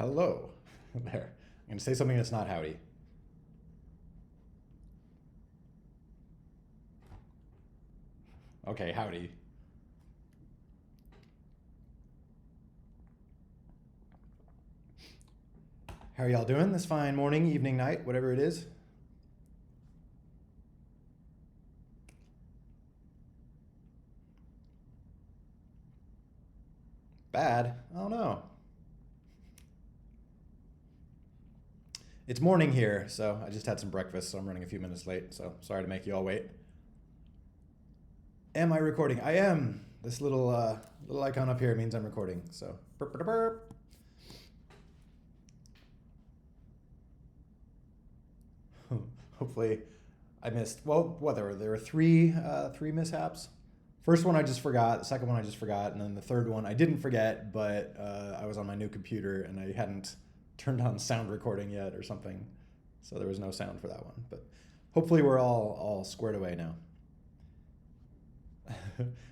Hello. There. I'm going to say something that's not howdy. Okay, howdy. How are y'all doing this fine morning, evening, night, whatever it is? Bad? Oh no. It's morning here, so I just had some breakfast, so I'm running a few minutes late, so sorry to make you all wait. Am I recording? I am. This little icon up here means I'm recording, so burp, burp, burp. Hopefully I missed, well, what, there were three mishaps. First one I just forgot, the second one I just forgot, and then the third one I didn't forget, but I was on my new computer and I hadn't turned on sound recording yet or something, so there was no sound for that one. But hopefully we're all squared away now.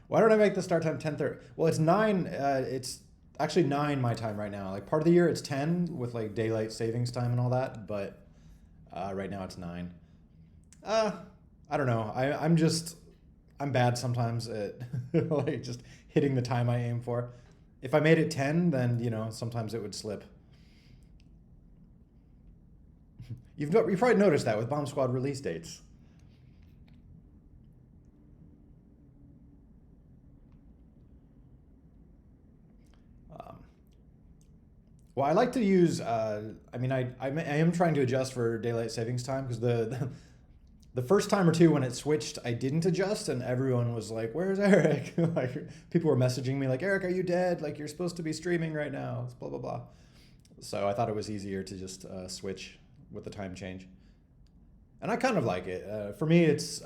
Why don't I make the start time 10:30? Well, it's 9. It's actually 9 my time right now. Like part of the year it's 10 with like daylight savings time and all that, but right now it's 9. I don't know. I'm bad sometimes at like just hitting the time I aim for. If I made it 10, then sometimes it would slip. You've probably noticed that with Bomb Squad release dates. Well, I like to use. I am trying to adjust for daylight savings time because the first time or two when it switched, I didn't adjust, and everyone was like, "Where's Eric?" Like people were messaging me like, "Eric, are you dead? Like you're supposed to be streaming right now." Blah blah blah. So I thought it was easier to just switch with the time change, and I kind of like it. For me, it's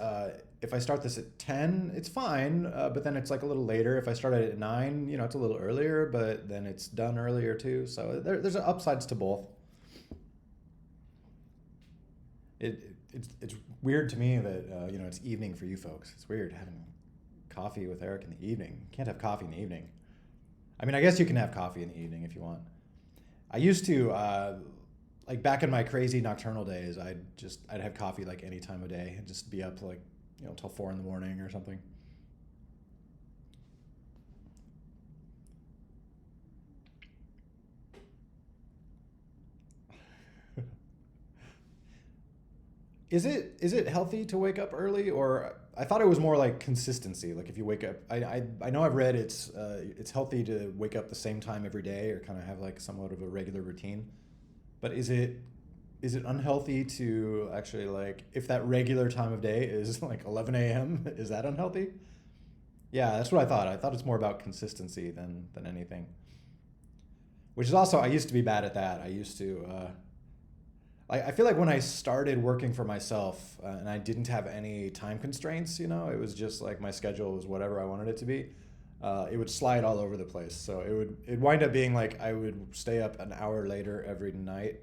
if I start this at 10, it's fine, but then it's like a little later. If I started at 9, it's a little earlier, but then it's done earlier too. So there's upsides to both. It's weird to me that it's evening for you folks. It's weird having coffee with Eric in the evening. You can't have coffee in the evening. I mean, I guess you can have coffee in the evening if you want. I used to like back in my crazy nocturnal days. I'd have coffee like any time of day and just be up like till 4 in the morning or something. Is it healthy to wake up early, or I thought it was more like consistency? Like if you wake up, I know I've read it's healthy to wake up the same time every day or kind of have like somewhat of a regular routine. But is it unhealthy to actually like if that regular time of day is like 11 a.m. Is that unhealthy? Yeah, that's what I thought. I thought it's more about consistency than anything. Which is also I used to be bad at that. I used to. I feel like when I started working for myself and I didn't have any time constraints, it was just like my schedule was whatever I wanted it to be. It would slide all over the place. So it'd wind up being like I would stay up an hour later every night,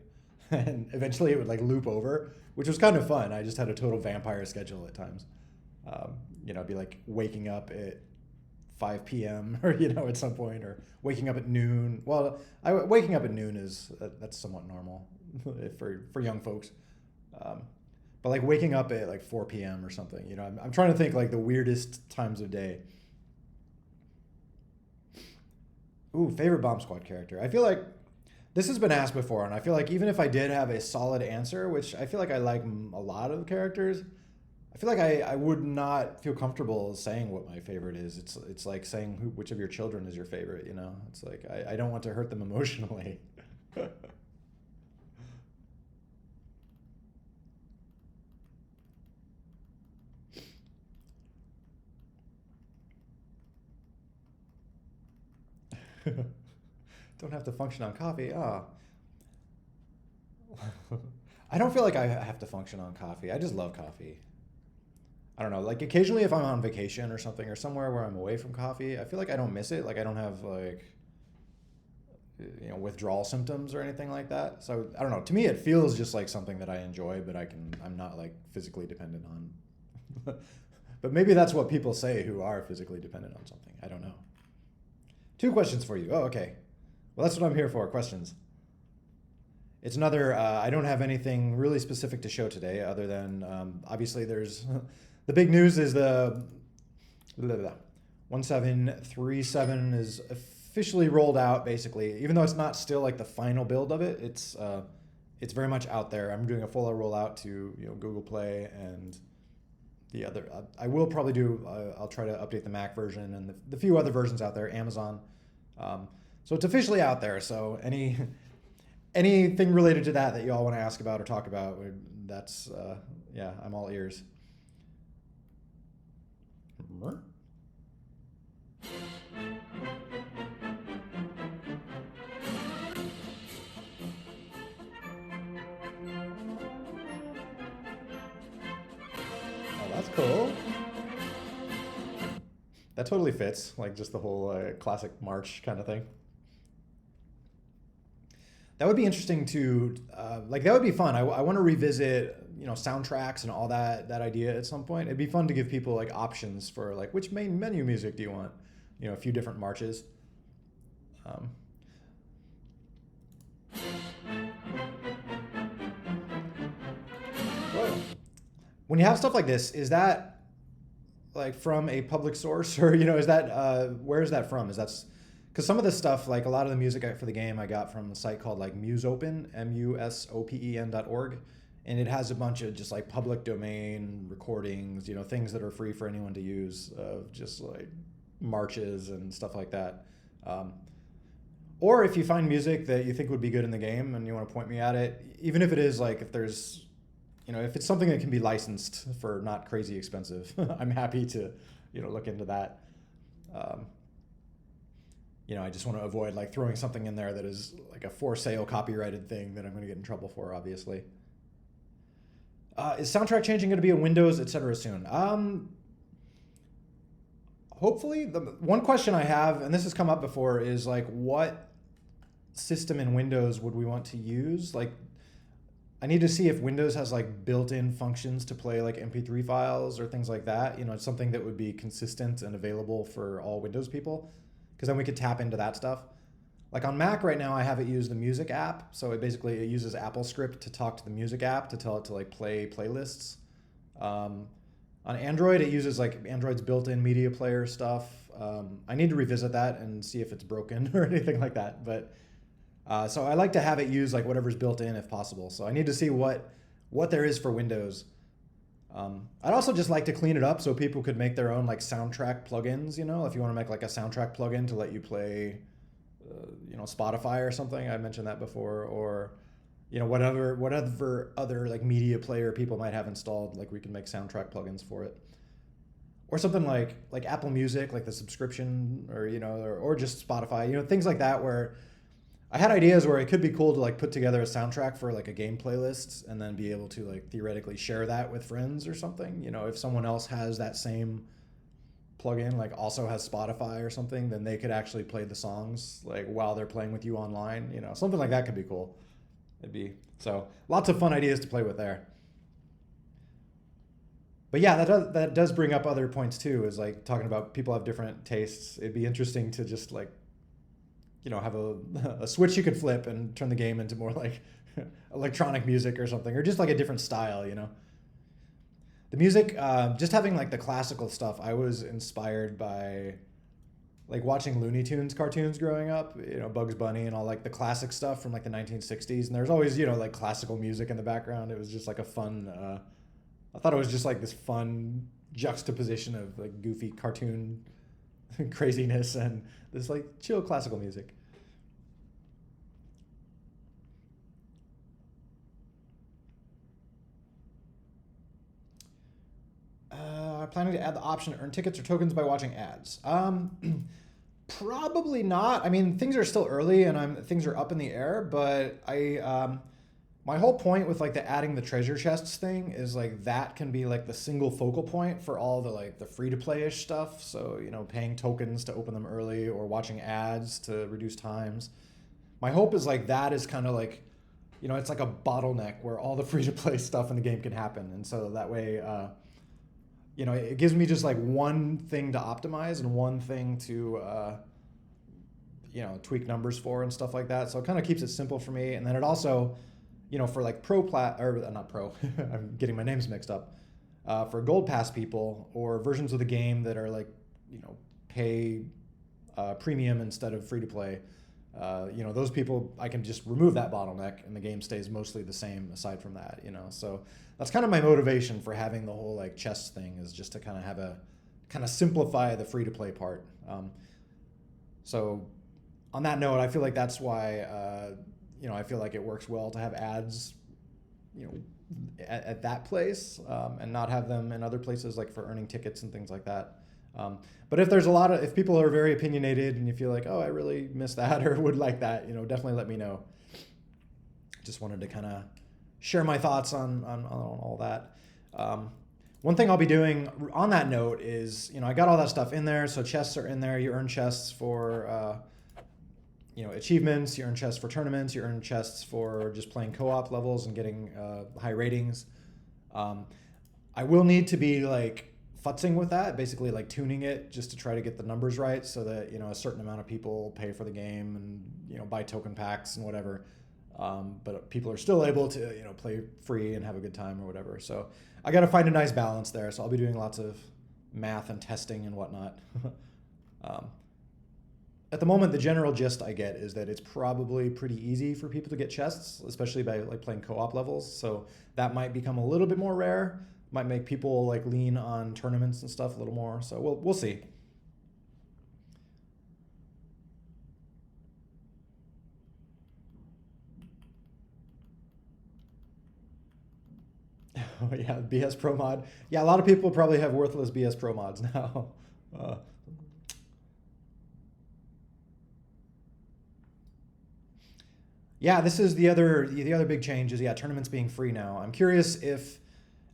and eventually it would like loop over, which was kind of fun. I just had a total vampire schedule at times. I'd be like waking up at 5 p.m. or at some point, or waking up at noon. Well, waking up at noon that's somewhat normal for young folks. But like waking up at like 4 p.m. or something, I'm trying to think like the weirdest times of day. Ooh, favorite Bomb Squad character. I feel like this has been asked before, and I feel like even if I did have a solid answer, which I feel like I like a lot of characters, I feel like I would not feel comfortable saying what my favorite is. It's like saying which of your children is your favorite. It's like I don't want to hurt them emotionally. Don't have to function on coffee. Ah, I don't feel like I have to function on coffee. I just love coffee. I don't know. Like occasionally, if I'm on vacation or something, or somewhere where I'm away from coffee, I feel like I don't miss it. Like I don't have like withdrawal symptoms or anything like that. So I don't know. To me, it feels just like something that I enjoy, but I'm not like physically dependent on. But maybe that's what people say who are physically dependent on something. I don't know. Two questions for you. Oh, okay. Well, that's what I'm here for. Questions. it's another. I don't have anything really specific to show today, other than obviously there's the big news is the 1737 is officially rolled out. Basically, even though it's not still like the final build of it, it's very much out there. I'm doing a full rollout to Google Play and the other. I will probably do. I'll try to update the Mac version and the few other versions out there. Amazon. So it's officially out there. So anything related to that you all want to ask about or talk about, that's yeah, I'm all ears. That's cool. That totally fits, like just the whole classic March kind of thing. That would be interesting to, like that would be fun. I want to revisit, soundtracks and all that idea at some point. It'd be fun to give people like options for like which main menu music do you want, a few different marches. Whoa. When you have stuff like this, is that like from a public source, or is that where is that from? Is that's because some of this stuff, like a lot of the music for the game, I got from a site called like Musopen, musopen.org, and it has a bunch of just like public domain recordings, things that are free for anyone to use of just like marches and stuff like that. Or if you find music that you think would be good in the game and you want to point me at it, even if it is like if there's if it's something that can be licensed for not crazy expensive, I'm happy to, look into that. I just want to avoid like throwing something in there that is like a for sale copyrighted thing that I'm going to get in trouble for, obviously. Is soundtrack changing going to be in Windows, etc. soon? Hopefully. The one question I have, and this has come up before, is like what system in Windows would we want to use? Like, I need to see if Windows has like built-in functions to play like MP3 files or things like that. It's something that would be consistent and available for all Windows people, because then we could tap into that stuff. Like on Mac right now, I have it use the Music app. So it uses AppleScript to talk to the Music app to tell it to like play playlists. On Android, it uses like Android's built-in media player stuff. I need to revisit that and see if it's broken or anything like that. But so I like to have it use like whatever's built in if possible. So I need to see what there is for Windows. I'd also just like to clean it up so people could make their own like soundtrack plugins. If you want to make like a soundtrack plugin to let you play, Spotify or something. I mentioned that before, or whatever other like media player people might have installed. Like we can make soundtrack plugins for it, or something like Apple Music, like the subscription, or just Spotify. Things like that where. I had ideas where it could be cool to like put together a soundtrack for like a game playlist and then be able to like theoretically share that with friends or something. If someone else has that same plugin, like also has Spotify or something, then they could actually play the songs like while they're playing with you online. Something like that could be cool. So lots of fun ideas to play with there. But yeah, that does bring up other points too, is like talking about people have different tastes. It'd be interesting to just like have a switch you could flip and turn the game into more like electronic music or something, or just like a different style, The music, just having like the classical stuff, I was inspired by like watching Looney Tunes cartoons growing up, Bugs Bunny and all like the classic stuff from like the 1960s. And there's always, like classical music in the background. It was just like a fun, I thought it was just like this fun juxtaposition of like goofy cartoon craziness and this like chill classical music. Planning to add the option to earn tickets or tokens by watching ads. Probably not. I mean, things are still early and things are up in the air, but my whole point with like the adding the treasure chests thing is like that can be like the single focal point for all the like the free to play-ish stuff. So, paying tokens to open them early or watching ads to reduce times. My hope is like that is kind of like, it's like a bottleneck where all the free to play stuff in the game can happen. And so that way, it gives me just like one thing to optimize and one thing to, tweak numbers for and stuff like that. So it kind of keeps it simple for me. And then it also, for like or not pro, I'm getting my names mixed up. For gold pass people or versions of the game that are like, pay premium instead of free to play. Those people, I can just remove that bottleneck and the game stays mostly the same aside from that, So that's kind of my motivation for having the whole like chest thing, is just to kind of simplify the free to play part. So on that note, I feel like that's why, I feel like it works well to have ads, at that place, and not have them in other places like for earning tickets and things like that. But if people are very opinionated and you feel like, oh, I really miss that or would like that, definitely let me know. Just wanted to kind of share my thoughts on all that. One thing I'll be doing on that note is, I got all that stuff in there. So chests are in there. You earn chests for, achievements. You earn chests for tournaments. You earn chests for just playing co-op levels and getting high ratings. I will need to be like futzing with that, basically like tuning it just to try to get the numbers right so that, a certain amount of people pay for the game and, buy token packs and whatever. But people are still able to, play free and have a good time or whatever. So I got to find a nice balance there. So I'll be doing lots of math and testing and whatnot. At the moment, the general gist I get is that it's probably pretty easy for people to get chests, especially by like playing co-op levels. So that might become a little bit more rare. Might make people like lean on tournaments and stuff a little more. So we'll see. Oh yeah, BS Pro mod. Yeah, a lot of people probably have worthless BS Pro mods now. Yeah, this is the other big change is tournaments being free now. I'm curious if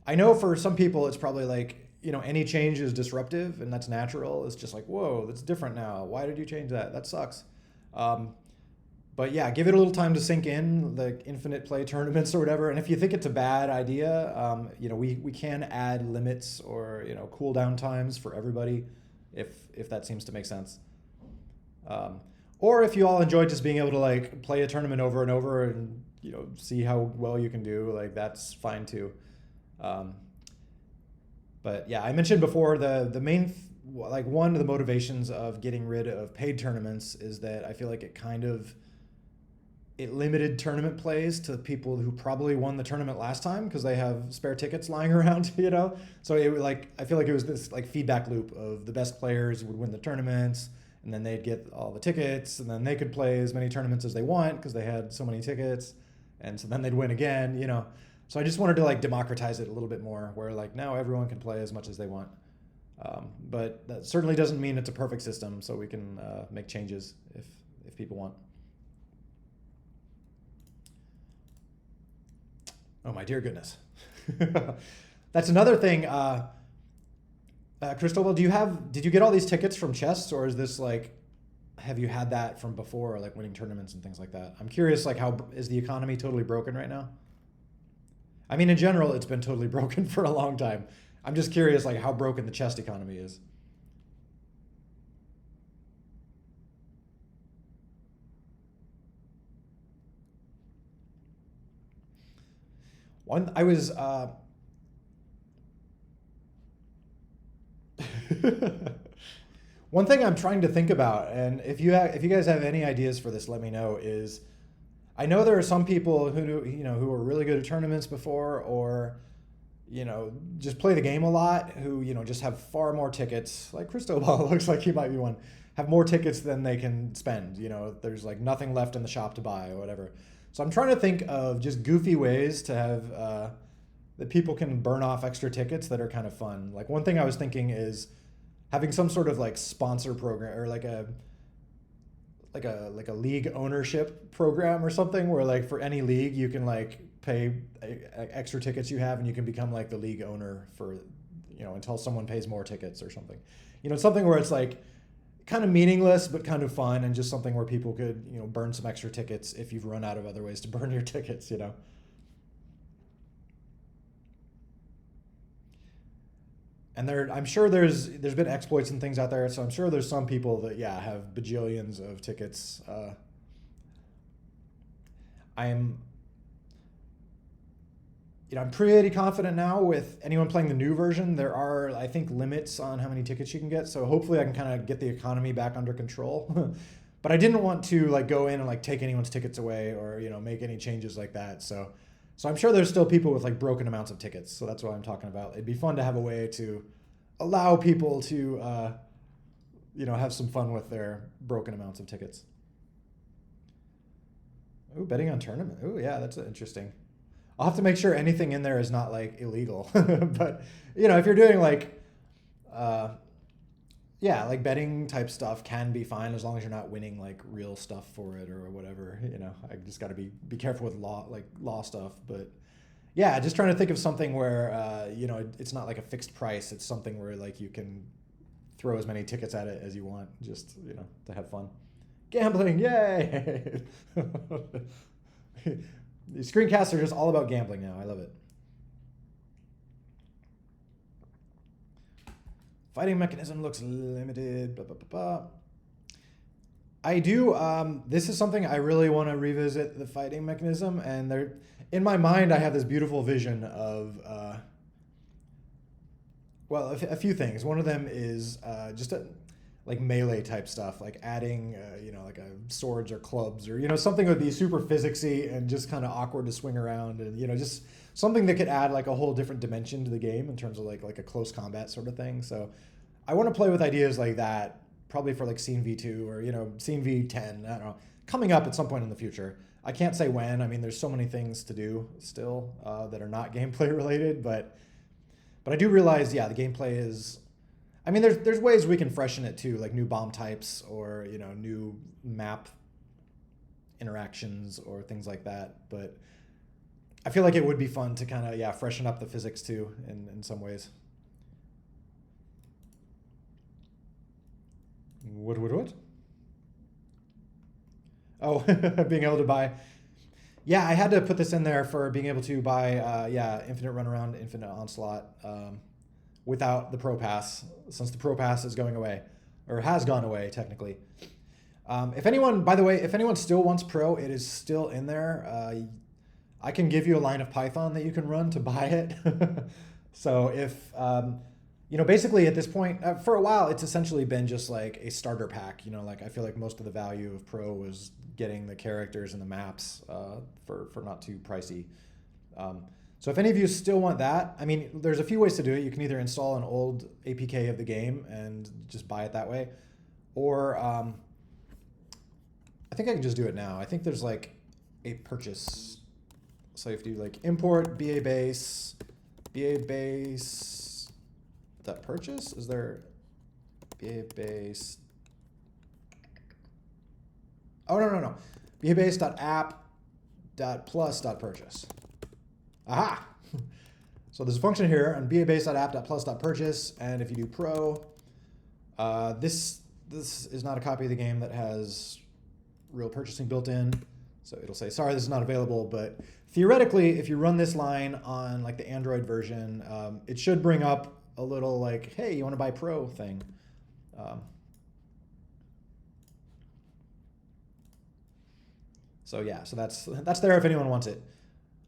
I know for some people it's probably like, any change is disruptive and that's natural. It's just like, whoa, that's different now. Why did you change that? That sucks. But yeah, give it a little time to sink in, like infinite play tournaments or whatever. And if you think it's a bad idea, we can add limits or, cooldown times for everybody if that seems to make sense. Or if you all enjoy just being able to like play a tournament over and over and, see how well you can do, like that's fine too. But yeah, I mentioned before the main, like one of the motivations of getting rid of paid tournaments is that I feel like it limited tournament plays to people who probably won the tournament last time because they have spare tickets lying around, So I feel like it was this like feedback loop of the best players would win the tournaments and then they'd get all the tickets and then they could play as many tournaments as they want because they had so many tickets. And so then they'd win again, So I just wanted to like democratize it a little bit more where like now everyone can play as much as they want. But that certainly doesn't mean it's a perfect system, so we can make changes if people want. Oh my dear goodness. That's another thing. Cristobal, did you get all these tickets from chests, or is this like, have you had that from before, like winning tournaments and things like that? I'm curious, like how is the economy totally broken right now? I mean, in general, it's been totally broken for a long time. I'm just curious, like how broken the chest economy is. One, I was. One thing I'm trying to think about, and if you guys have any ideas for this, let me know. Is I know there are some people who were really good at tournaments before, or just play the game a lot, who just have far more tickets. Like Cristobal looks like he might be one. Have more tickets than they can spend. There's like nothing left in the shop to buy or whatever. So I'm trying to think of just goofy ways to have that people can burn off extra tickets that are kind of fun. Like one thing I was thinking is having some sort of like sponsor program or like a league ownership program or something where like for any league you can like pay extra tickets you have and you can become like the league owner for until someone pays more tickets or something. Something where it's like kind of meaningless but kind of fun and just something where people could burn some extra tickets if you've run out of other ways to burn your tickets. And I'm sure there's been exploits and things out there, so I'm sure there's some people that have bajillions of tickets. I'm I'm pretty confident now with anyone playing the new version. There are, I think, limits on how many tickets you can get. So hopefully I can kind of get the economy back under control. But I didn't want to like go in and like take anyone's tickets away or make any changes like that. So I'm sure there's still people with like broken amounts of tickets. So that's what I'm talking about. It'd be fun to have a way to allow people to have some fun with their broken amounts of tickets. Ooh, betting on tournament. Ooh, yeah, that's interesting. I'll have to make sure anything in there is not like illegal. But if you're doing like like betting type stuff can be fine as long as you're not winning like real stuff for it or whatever. I just got to be careful with law stuff. But yeah, just trying to think of something where it's not like a fixed price. It's something where like you can throw as many tickets at it as you want, just to have fun. Gambling, yay! The screencasts are just all about gambling now. I love it. Fighting mechanism looks limited. Blah, blah, blah, blah. I do. This is something I really want to revisit, the fighting mechanism. And in my mind, I have this beautiful vision of, a few things. One of them is just like melee type stuff, like adding, like swords or clubs or, something that would be super physicsy and just kind of awkward to swing around and, just something that could add like a whole different dimension to the game in terms of like a close combat sort of thing. So I want to play with ideas like that, probably for like Scene V2 or, Scene V10, I don't know, coming up at some point in the future. I can't say when. I mean, there's so many things to do still that are not gameplay related, but I do realize, yeah, the gameplay is, I mean, there's ways we can freshen it too, like new bomb types or, new map interactions or things like that. But I feel like it would be fun to kind of, freshen up the physics too in some ways. What? Oh, being able to buy. Yeah, I had to put this in there for being able to buy, Infinite Runaround, Infinite Onslaught without the Pro Pass, since the Pro Pass is going away, or has gone away, technically. If anyone still wants Pro, it is still in there. I can give you a line of Python that you can run to buy it. So if, basically at this point, for a while, it's essentially been just like a starter pack. Like I feel like most of the value of Pro was getting the characters and the maps for not too pricey. So if any of you still want that, I mean, there's a few ways to do it. You can either install an old APK of the game and just buy it that way, or I think I can just do it now. I think there's like a purchase. So if you do like import BA base dot purchase, is there BA base? Oh no. BA base dot app dot plus dot purchase. Aha! So there's a function here on babase.app.plus.purchase, and if you do Pro, this is not a copy of the game that has real purchasing built in, so it'll say, sorry, this is not available, but theoretically, if you run this line on like the Android version, it should bring up a little like, hey, you want to buy Pro thing. So that's there if anyone wants it.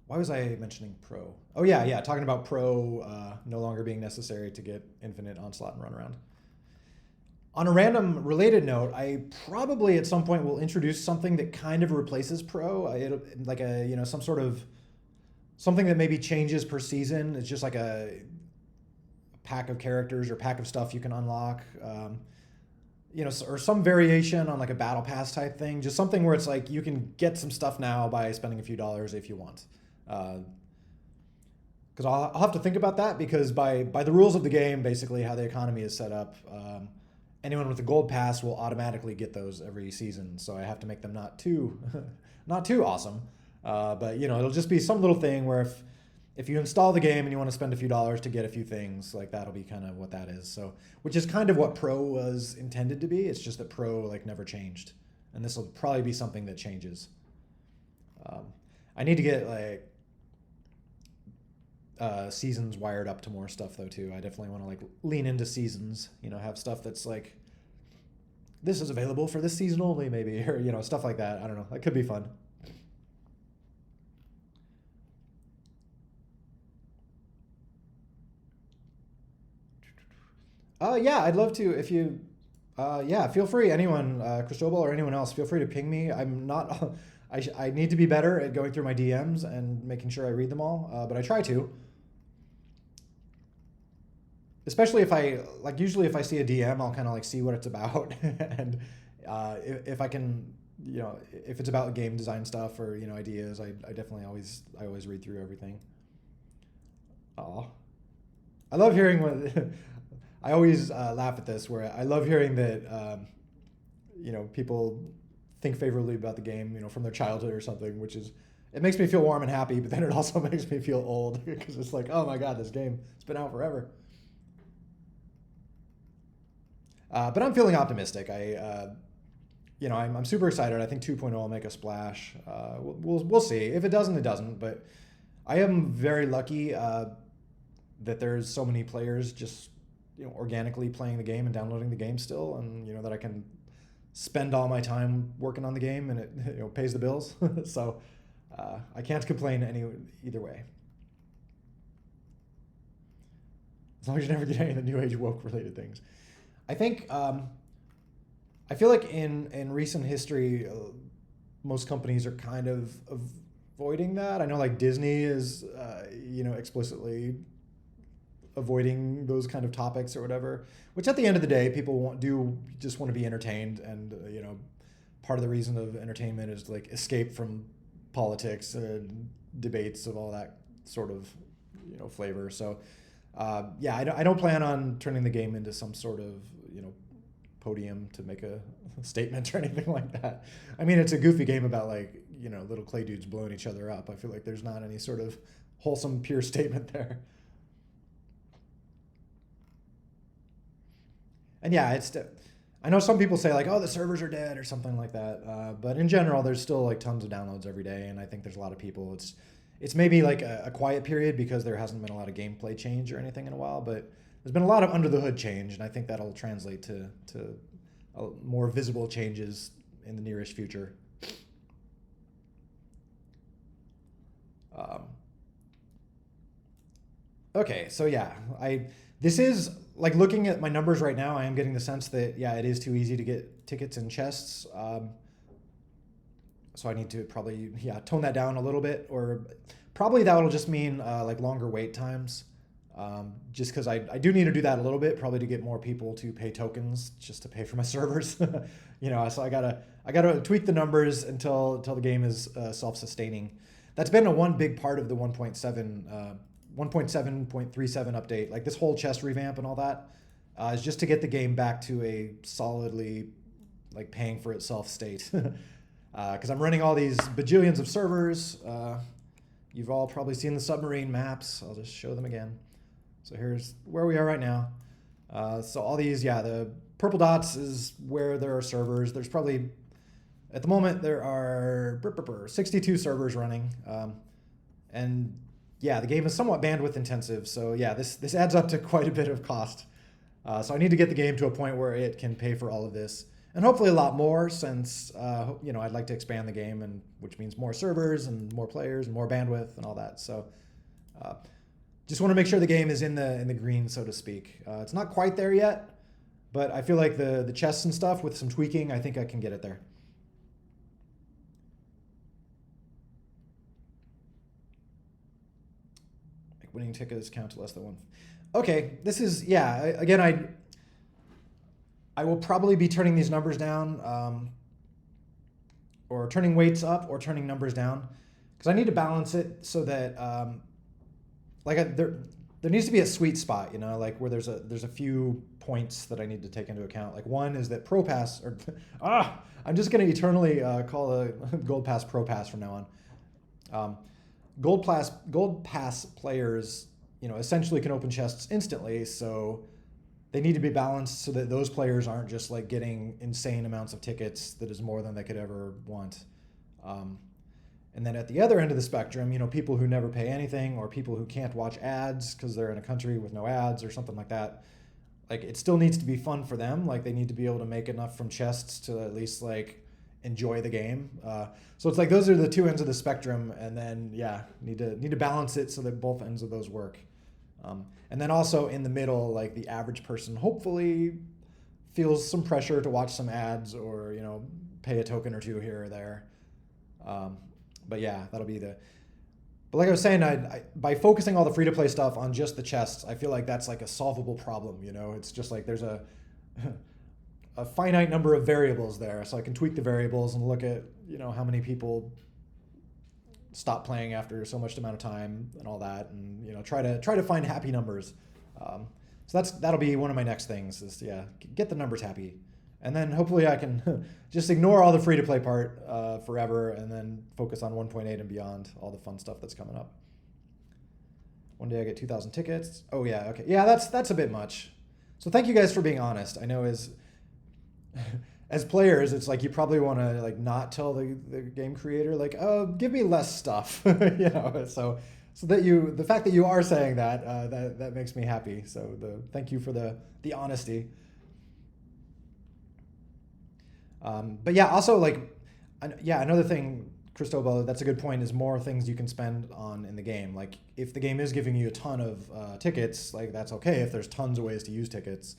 Why was I mentioning Pro? Oh yeah, talking about Pro no longer being necessary to get Infinite Onslaught and Runaround. On a random related note, I probably at some point will introduce something that kind of replaces Pro, like some sort of something that maybe changes per season. It's just like a pack of characters or pack of stuff you can unlock, or some variation on like a battle pass type thing. Just something where it's like you can get some stuff now by spending a few dollars if you want. Because I'll have to think about that, because by the rules of the game, basically how the economy is set up, anyone with a gold pass will automatically get those every season. So I have to make them not too awesome. But it'll just be some little thing where if you install the game and you want to spend a few dollars to get a few things, like that'll be kind of what that is. So, which is kind of what Pro was intended to be. It's just that Pro like never changed, and this will probably be something that changes. I need to get like seasons wired up to more stuff though too. I definitely want to like lean into seasons, have stuff that's like, this is available for this season only maybe, or stuff like that. I don't know, that could be fun. Yeah, I'd love to. If you, yeah, feel free. Anyone, Cristobal or anyone else, feel free to ping me. I'm not. I need to be better at going through my DMs and making sure I read them all, but I try to. Especially if I like. Usually, if I see a DM, I'll kind of like see what it's about, and if I can, if it's about game design stuff or ideas, I definitely always read through everything. Aw. I love hearing what I always laugh at this, where I love hearing that people think favorably about the game, from their childhood or something, which is it makes me feel warm and happy, but then it also makes me feel old because it's like, oh my god, this game it's been out forever. But I'm feeling optimistic. I'm super excited. I think 2.0 will make a splash. We'll see. If it doesn't, it doesn't. But I am very lucky that there's so many players just organically playing the game and downloading the game still, and that I can spend all my time working on the game and it pays the bills. So I can't complain either way. As long as you never get any of the new age woke related things. I think I feel like in recent history, most companies are kind of avoiding that. I know like Disney is explicitly avoiding those kind of topics or whatever, which at the end of the day, people do just want to be entertained, and part of the reason of entertainment is like escape from politics and debates of all that sort of flavor. So yeah, I don't plan on turning the game into some sort of podium to make a statement or anything like that. I mean, it's a goofy game about like little clay dudes blowing each other up. I feel like there's not any sort of wholesome, pure statement there. And yeah, I know some people say like, oh, the servers are dead or something like that. But in general, there's still like tons of downloads every day, and I think there's a lot of people. It's maybe like a quiet period because there hasn't been a lot of gameplay change or anything in a while, but there's been a lot of under the hood change, and I think that'll translate to more visible changes in the nearest future. Okay, so yeah, this is like looking at my numbers right now. I am getting the sense that yeah, it is too easy to get tickets and chests. So I need to probably tone that down a little bit, or probably that will just mean like longer wait times. Just because I do need to do that a little bit, probably to get more people to pay tokens just to pay for my servers. So I gotta tweak the numbers until the game is self-sustaining. That's been one big part of the 1.7.37 update. Like this whole chest revamp and all that is just to get the game back to a solidly like paying for itself state. Because I'm running all these bajillions of servers. You've all probably seen the submarine maps. I'll just show them again. So here's where we are right now. So all these, the purple dots is where there are servers. There's probably, at the moment, there are 62 servers running. And yeah, the game is somewhat bandwidth intensive. So yeah, this adds up to quite a bit of cost. So I need to get the game to a point where it can pay for all of this. And hopefully a lot more, since I'd like to expand the game, and which means more servers and more players and more bandwidth and all that. So just want to make sure the game is in the green, so to speak. It's not quite there yet, but I feel like the chests and stuff with some tweaking, I think I can get it there. Make winning tickets count to less than one. Okay, this is again I will probably be turning these numbers down, or turning weights up, or turning numbers down, because I need to balance it so that there needs to be a sweet spot, like where there's a few points that I need to take into account. Like one is that Pro Pass, or I'm just going to eternally call a Gold Pass Pro Pass from now on. Gold Pass players, essentially can open chests instantly, so they need to be balanced so that those players aren't just like getting insane amounts of tickets that is more than they could ever want. And then at the other end of the spectrum, people who never pay anything, or people who can't watch ads because they're in a country with no ads or something like that. Like it still needs to be fun for them. Like they need to be able to make enough from chests to at least like enjoy the game. So it's like those are the two ends of the spectrum, and then need to balance it so that both ends of those work. And then also in the middle, like the average person hopefully feels some pressure to watch some ads or, pay a token or two here or there. But yeah, that'll be the. But like I was saying, by focusing all the free to play stuff on just the chests, I feel like that's like a solvable problem. It's just like there's a a finite number of variables there, so I can tweak the variables and look at how many people stop playing after so much amount of time and all that, and try to find happy numbers. So that'll be one of my next things is get the numbers happy, and then hopefully I can just ignore all the free to play part forever, and then focus on 1.8 and beyond, all the fun stuff that's coming up. One day I get 2,000 tickets. Oh yeah, okay, yeah, that's a bit much. So thank you guys for being honest. I know as players, it's like you probably want to like not tell the game creator like, oh, give me less stuff, So that the fact that you are saying that makes me happy. So thank you for the honesty. But yeah, also another thing, Cristobal, that's a good point, is more things you can spend on in the game. Like if the game is giving you a ton of tickets, like that's okay if there's tons of ways to use tickets.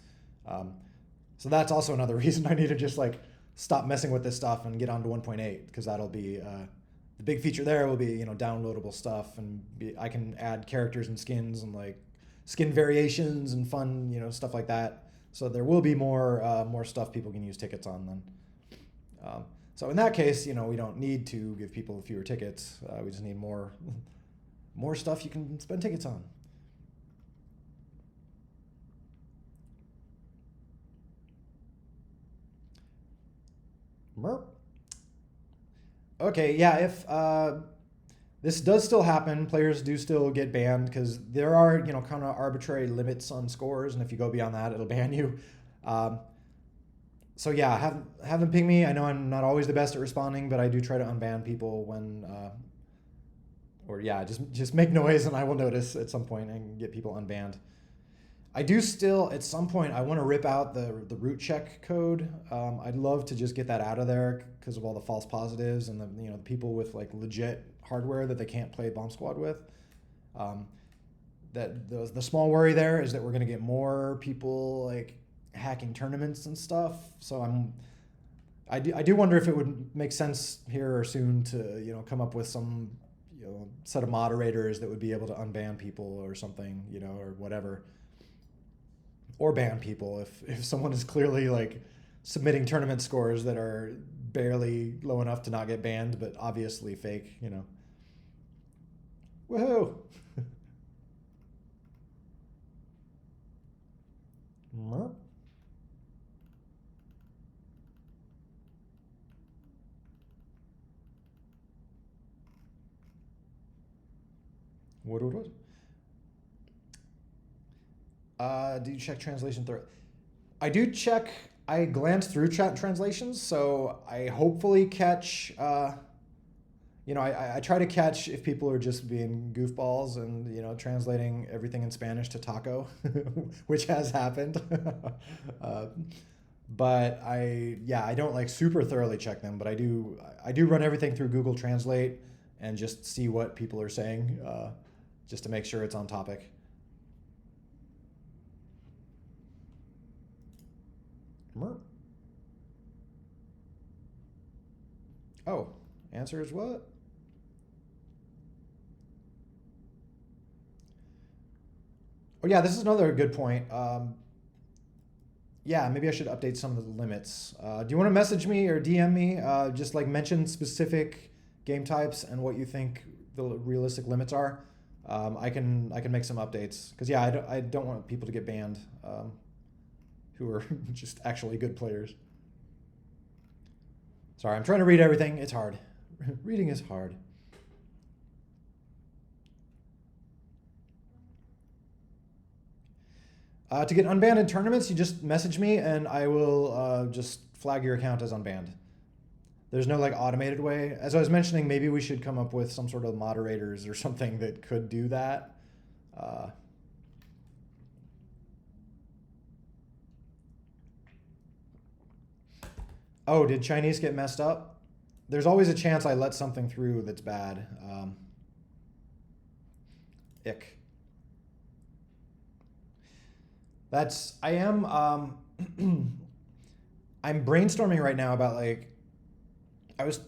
So that's also another reason I need to just like stop messing with this stuff and get on to 1.8, because that'll be the big feature there will be downloadable stuff, and I can add characters and skins and like skin variations and fun stuff like that. So there will be more stuff people can use tickets on then. So in that case, we don't need to give people fewer tickets. We just need more stuff you can spend tickets on. Merp. Okay, yeah, if this does still happen, players do still get banned because there are, kind of arbitrary limits on scores, and if you go beyond that, it'll ban you. So yeah, have them ping me. I know I'm not always the best at responding, but I do try to unban people when, just make noise and I will notice at some point and get people unbanned. I do still, at some point, I want to rip out the root check code. I'd love to just get that out of there because of all the false positives and the people with like legit hardware that they can't play Bomb Squad with. That the small worry there is that we're going to get more people like hacking tournaments and stuff. So I do wonder if it would make sense here or soon to come up with some set of moderators that would be able to unban people or something, or whatever. Or ban people if someone is clearly like submitting tournament scores that are barely low enough to not get banned, but obviously fake, Woohoo! What? Do you check translation through? I do check. I glance through chat translations, so I hopefully catch. I try to catch if people are just being goofballs and translating everything in Spanish to taco, which has happened. But I don't like super thoroughly check them, but I do run everything through Google Translate and just see what people are saying, just to make sure it's on topic. Oh, answer is what? Oh yeah, this is another good point. Yeah, maybe I should update some of the limits. Do you want to message me or DM me? Just like mention specific game types and what you think the realistic limits are. I can make some updates because I don't want people to get banned who are just actually good players. Sorry, I'm trying to read everything. It's hard. Reading is hard. To get unbanned in tournaments, you just message me and I will just flag your account as unbanned. There's no like automated way. As I was mentioning, maybe we should come up with some sort of moderators or something that could do that. Oh, did Chinese get messed up? There's always a chance I let something through that's bad. Ick. I am, I'm brainstorming right now about like, I was,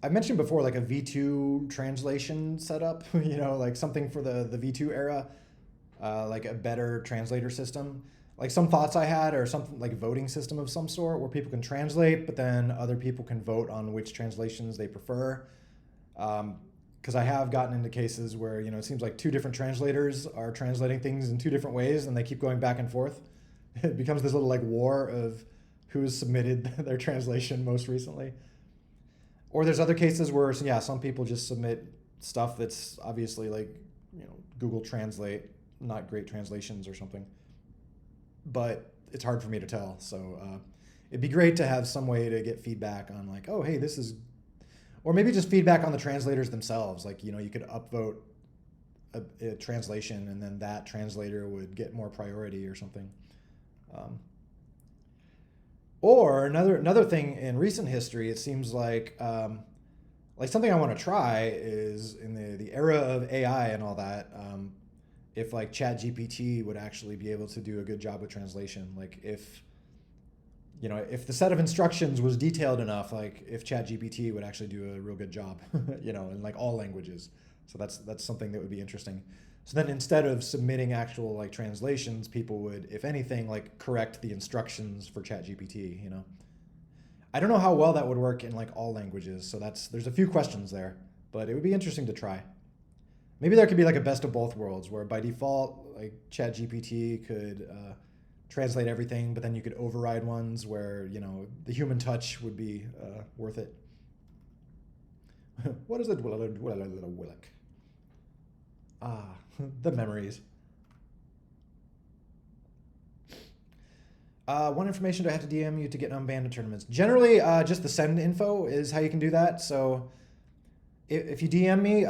I mentioned before like a V2 translation setup, like something for the V2 era, like a better translator system. Like some thoughts I had are something like a voting system of some sort where people can translate, but then other people can vote on which translations they prefer. Because I have gotten into cases where it seems like two different translators are translating things in two different ways, and they keep going back and forth. It becomes this little like war of who's submitted their translation most recently. Or there's other cases where yeah, some people just submit stuff that's obviously like Google Translate, not great translations or something. But it's hard for me to tell. So it'd be great to have some way to get feedback on like, oh, hey, this is, or maybe just feedback on the translators themselves. Like, you could upvote a translation and then that translator would get more priority or something. Or another thing in recent history, it seems like something I want to try is in the era of AI and all that. If like ChatGPT would actually be able to do a good job with translation, like if the set of instructions was detailed enough, like if ChatGPT would actually do a real good job, in like all languages. So that's something that would be interesting. So then instead of submitting actual like translations, people would, if anything, like correct the instructions for ChatGPT, I don't know how well that would work in like all languages. So there's a few questions there, but it would be interesting to try. Maybe there could be like a best of both worlds where by default, like ChatGPT could translate everything, but then you could override ones where, the human touch would be worth it. What is it? Willick? Ah, the memories. What information do I have to DM you to get unbanned in tournaments? Generally, just the send info is how you can do that. So if you DM me,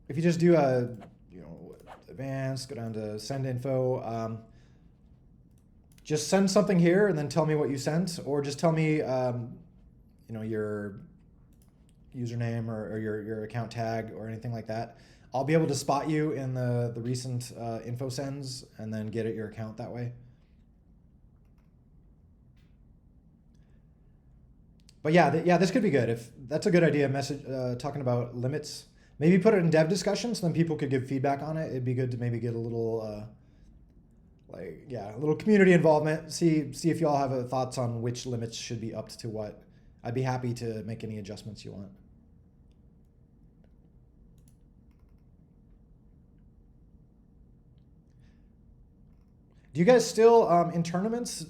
if you just do a, advanced, go down to send info, just send something here and then tell me what you sent, or just tell me, your username or your account tag or anything like that. I'll be able to spot you in the recent info sends and then get at your account that way. But yeah, this could be good. If that's a good idea, talking about limits. Maybe put it in dev discussion so then people could give feedback on it. It'd be good to maybe get a little, a little community involvement. See if y'all have thoughts on which limits should be upped to what. I'd be happy to make any adjustments you want. Do you guys still in tournaments?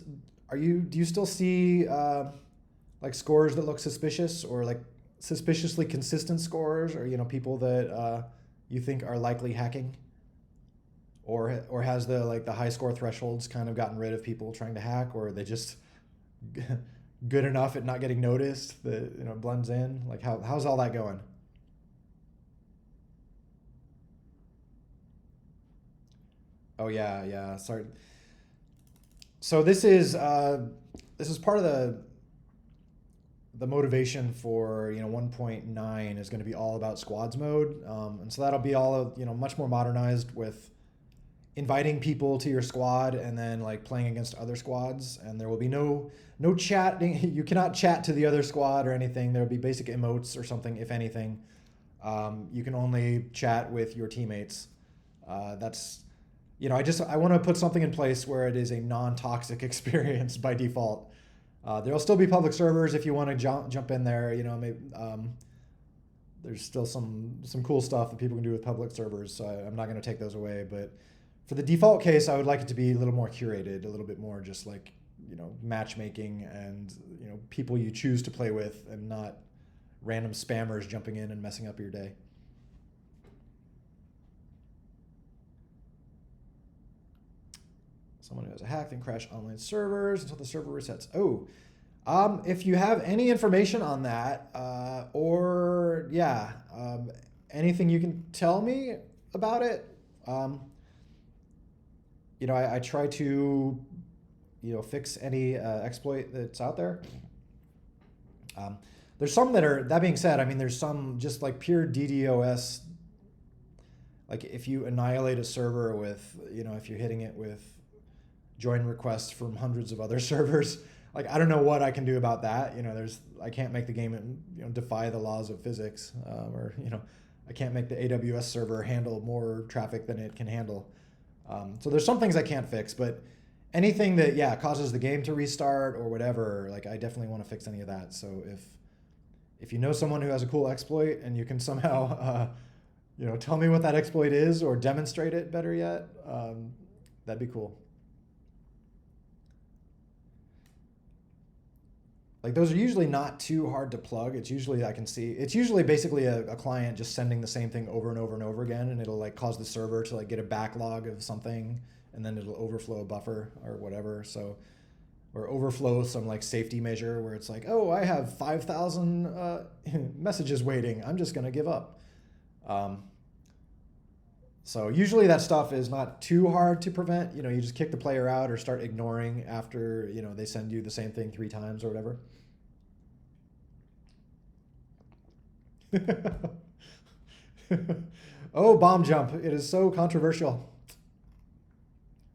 Do you still see like scores that look suspicious or like suspiciously consistent scores, or people that you think are likely hacking, or has the high score thresholds kind of gotten rid of people trying to hack, or are they just good enough at not getting noticed that blends in? Like how's all that going? Oh yeah, sorry. So this is part of the motivation for 1.9 is going to be all about squads mode, and so that'll be all much more modernized with inviting people to your squad and then like playing against other squads, and there will be no chatting. You cannot chat to the other squad or anything. There will be basic emotes or something, if anything. You can only chat with your teammates. That's I want to put something in place where it is a non-toxic experience by default. There'll still be public servers if you want to jump in there. Maybe, there's still some cool stuff that people can do with public servers, so I'm not going to take those away. But for the default case, I would like it to be a little more curated, a little bit more just like matchmaking and people you choose to play with, and not random spammers jumping in and messing up your day. Someone who has a hack then crash online servers until the server resets. Oh, if you have any information on that, or anything you can tell me about it. I try to, fix any exploit that's out there. There's some that being said, I mean, there's some just like pure DDoS, like if you annihilate a server with, if you're hitting it with join requests from hundreds of other servers, like I don't know what I can do about that. I can't make the game defy the laws of physics, or I can't make the AWS server handle more traffic than it can handle. So there's some things I can't fix, but anything that causes the game to restart or whatever, like I definitely want to fix any of that. So if you know someone who has a cool exploit and you can somehow tell me what that exploit is or demonstrate it better yet, that'd be cool. Like those are usually not too hard to plug. It's usually basically a client just sending the same thing over and over and over again, and it'll like cause the server to like get a backlog of something, and then it'll overflow a buffer or whatever. So, or overflow some like safety measure where it's like, oh, I have 5,000 messages waiting. I'm just gonna give up. So usually that stuff is not too hard to prevent. You just kick the player out or start ignoring after they send you the same thing 3 times or whatever. Oh, bomb jump. It is so controversial.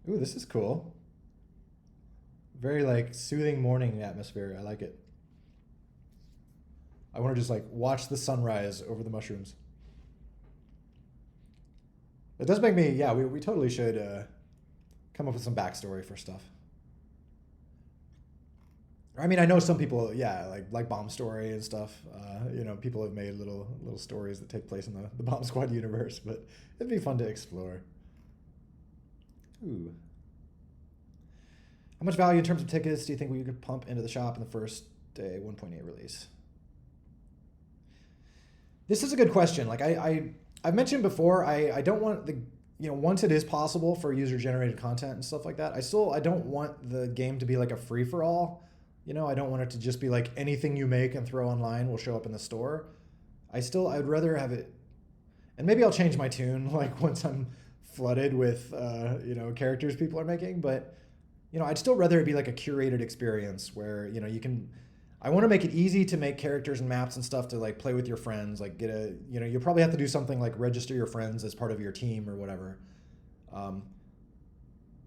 Ooh, this is cool. Very like soothing morning atmosphere. I like it. I want to just like watch the sunrise over the mushrooms. It does make me, we totally should come up with some backstory for stuff. I mean, I know some people, like Bomb Story and stuff. People have made little stories that take place in the Bomb Squad universe, but it'd be fun to explore. Ooh. How much value in terms of tickets do you think we could pump into the shop in the first day 1.8 release? This is a good question. Like I've mentioned before, I don't want once it is possible for user-generated content and stuff like that, I don't want the game to be like a free-for-all. I don't want it to just be like anything you make and throw online will show up in the store. I'd rather have it, and maybe I'll change my tune like once I'm flooded with characters people are making, but I'd still rather it be like a curated experience where I want to make it easy to make characters and maps and stuff to like play with your friends, like get you'll probably have to do something like register your friends as part of your team or whatever.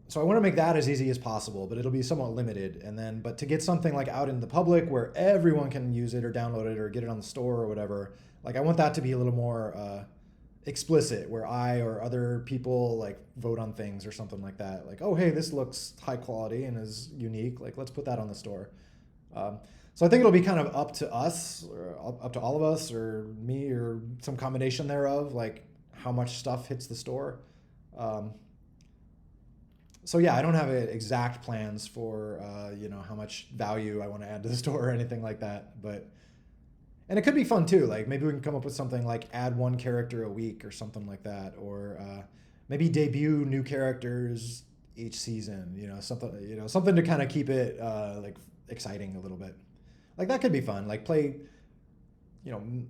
So I want to make that as easy as possible, but it'll be somewhat limited. But to get something like out in the public where everyone can use it or download it or get it on the store or whatever, like I want that to be a little more explicit, where I or other people like vote on things or something like that. Like, oh, hey, this looks high quality and is unique. Like, let's put that on the store. So I think it'll be kind of up to us, or up to all of us, or me, or some combination thereof, like how much stuff hits the store. So yeah, I don't have exact plans for how much value I want to add to the store or anything like that. And it could be fun too. Like maybe we can come up with something like add 1 character a week or something like that, or maybe debut new characters each season. Something to kind of keep it like exciting a little bit. Like that could be fun. Like play,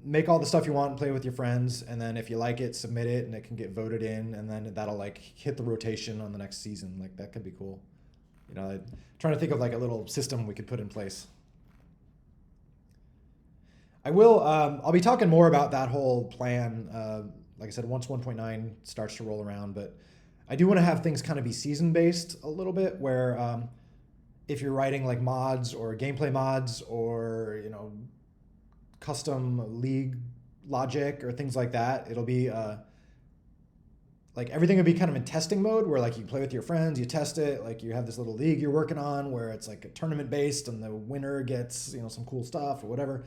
make all the stuff you want and play with your friends, and then if you like it, submit it, and it can get voted in, and then that'll like hit the rotation on the next season. Like that could be cool. Trying to think of like a little system we could put in place. I'll be talking more about that whole plan, like I said, once 1.9 starts to roll around, but I do want to have things kind of be season-based a little bit, where if you're writing like mods or gameplay mods or, custom league logic or things like that, it'll be like everything would be kind of in testing mode, where like you play with your friends, you test it, like you have this little league you're working on where it's like a tournament based and the winner gets, some cool stuff or whatever.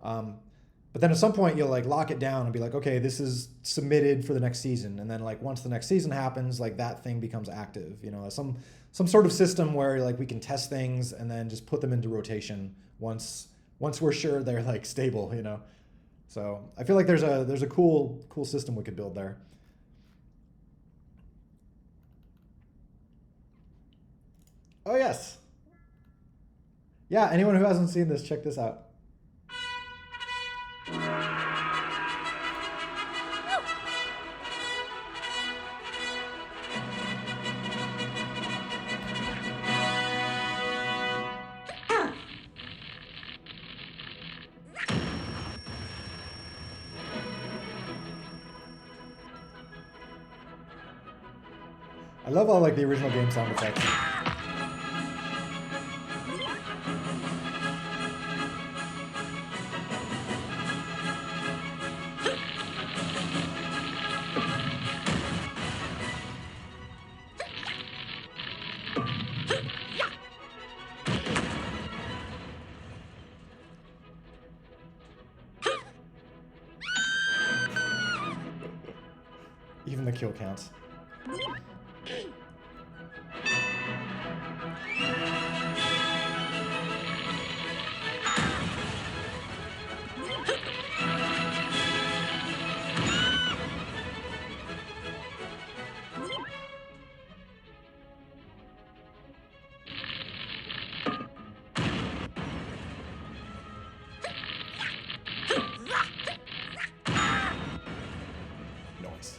But then at some point you'll like lock it down and be like, okay, this is submitted for the next season. And then like once the next season happens, like that thing becomes active, some sort of system where like we can test things and then just put them into rotation once we're sure they're like stable, So I feel like there's a cool system we could build there. Oh yes. Yeah, anyone who hasn't seen this, check this out. I love all like the original game sound effects. Even the kill counts. Nice.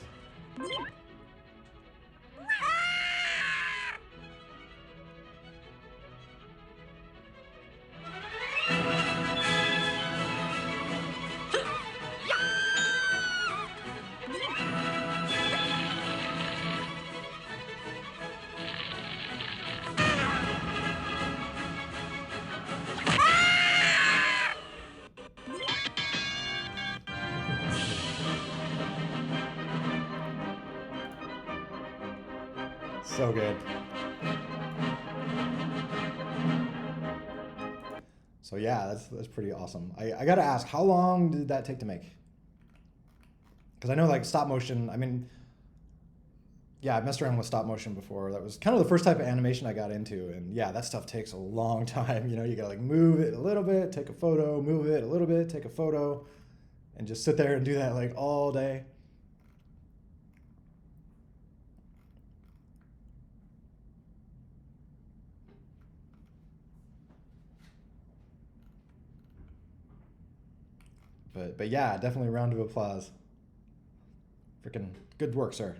So good. So yeah, that's pretty awesome. I gotta ask, how long did that take to make? Because I know like stop motion, I mean, yeah, I've messed around with stop motion before. That was kind of the first type of animation I got into. And yeah, that stuff takes a long time. You know, you gotta like move it a little bit, take a photo, move it a little bit, take a photo, and just sit there and do that like all day. But yeah, definitely a round of applause. Freaking good work, sir.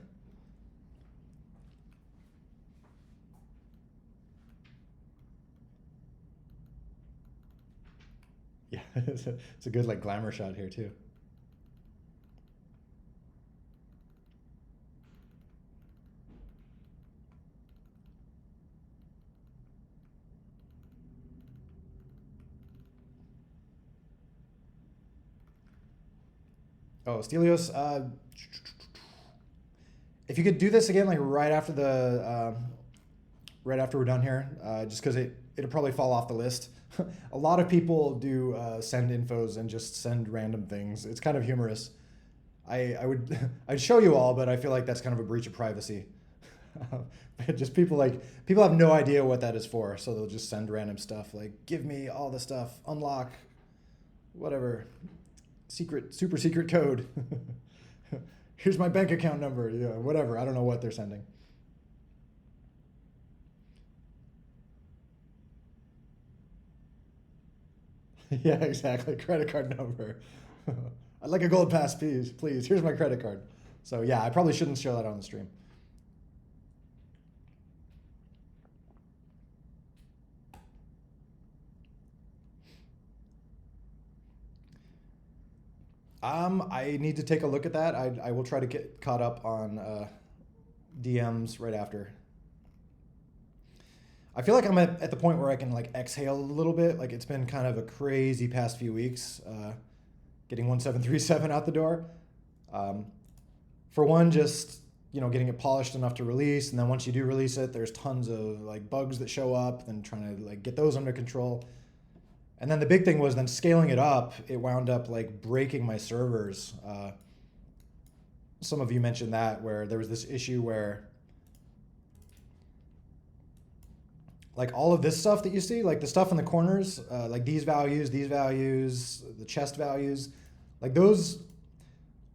Yeah, it's a good like glamour shot here too. Oh, Stelios, if you could do this again, like right after we're done here, just because it'll probably fall off the list. A lot of people do send infos and just send random things. It's kind of humorous. I would I'd show you all, but I feel like that's kind of a breach of privacy. Just people have no idea what that is for, so they'll just send random stuff like give me all the stuff, unlock, whatever, super secret code. Here's my bank account number, yeah, whatever. I don't know what they're sending. Yeah, exactly. Credit card number. I'd like a gold pass, please. Please. Here's my credit card. So yeah, I probably shouldn't show that on the stream. I need to take a look at that. I will try to get caught up on DMs right after. I feel like I'm at the point where I can like exhale a little bit. Like it's been kind of a crazy past few weeks, getting 1737 out the door. For one, just getting it polished enough to release, and then once you do release it, there's tons of like bugs that show up. Then trying to like get those under control. And then the big thing was then scaling it up. It wound up like breaking my servers. Some of you mentioned that where there was this issue where like all of this stuff that you see, like the stuff in the corners, like these values, the chest values, like those,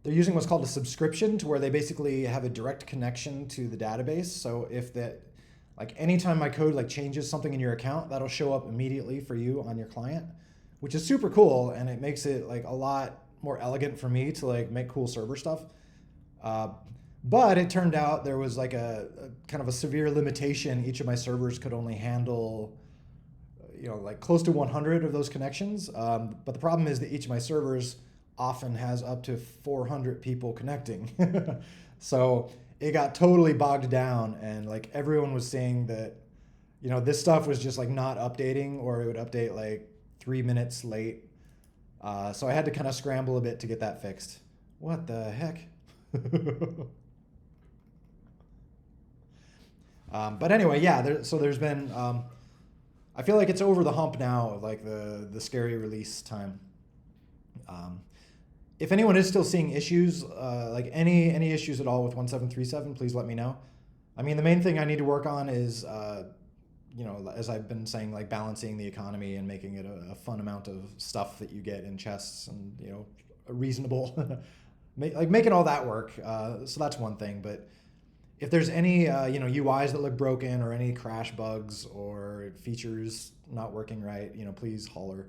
they're using what's called a subscription to where they basically have a direct connection to the database. So if that, like anytime my code like changes something in your account, that'll show up immediately for you on your client, which is super cool. And it makes it like a lot more elegant for me to like make cool server stuff. But it turned out there was like a kind of a severe limitation. Each of my servers could only handle, like close to 100 of those connections. But the problem is that each of my servers often has up to 400 people connecting. So it got totally bogged down, and like everyone was saying that, this stuff was just like not updating, or it would update like 3 minutes late. So I had to kind of scramble a bit to get that fixed. What the heck? But anyway, yeah. So there's been. I feel like it's over the hump now of like the scary release time. Um, if anyone is still seeing issues, like any issues at all with 1737, please let me know. I mean, the main thing I need to work on is, as I've been saying, like balancing the economy and making it a fun amount of stuff that you get in chests, and a reasonable, like making all that work. So that's one thing. But if there's any UIs that look broken, or any crash bugs or features not working right, please holler.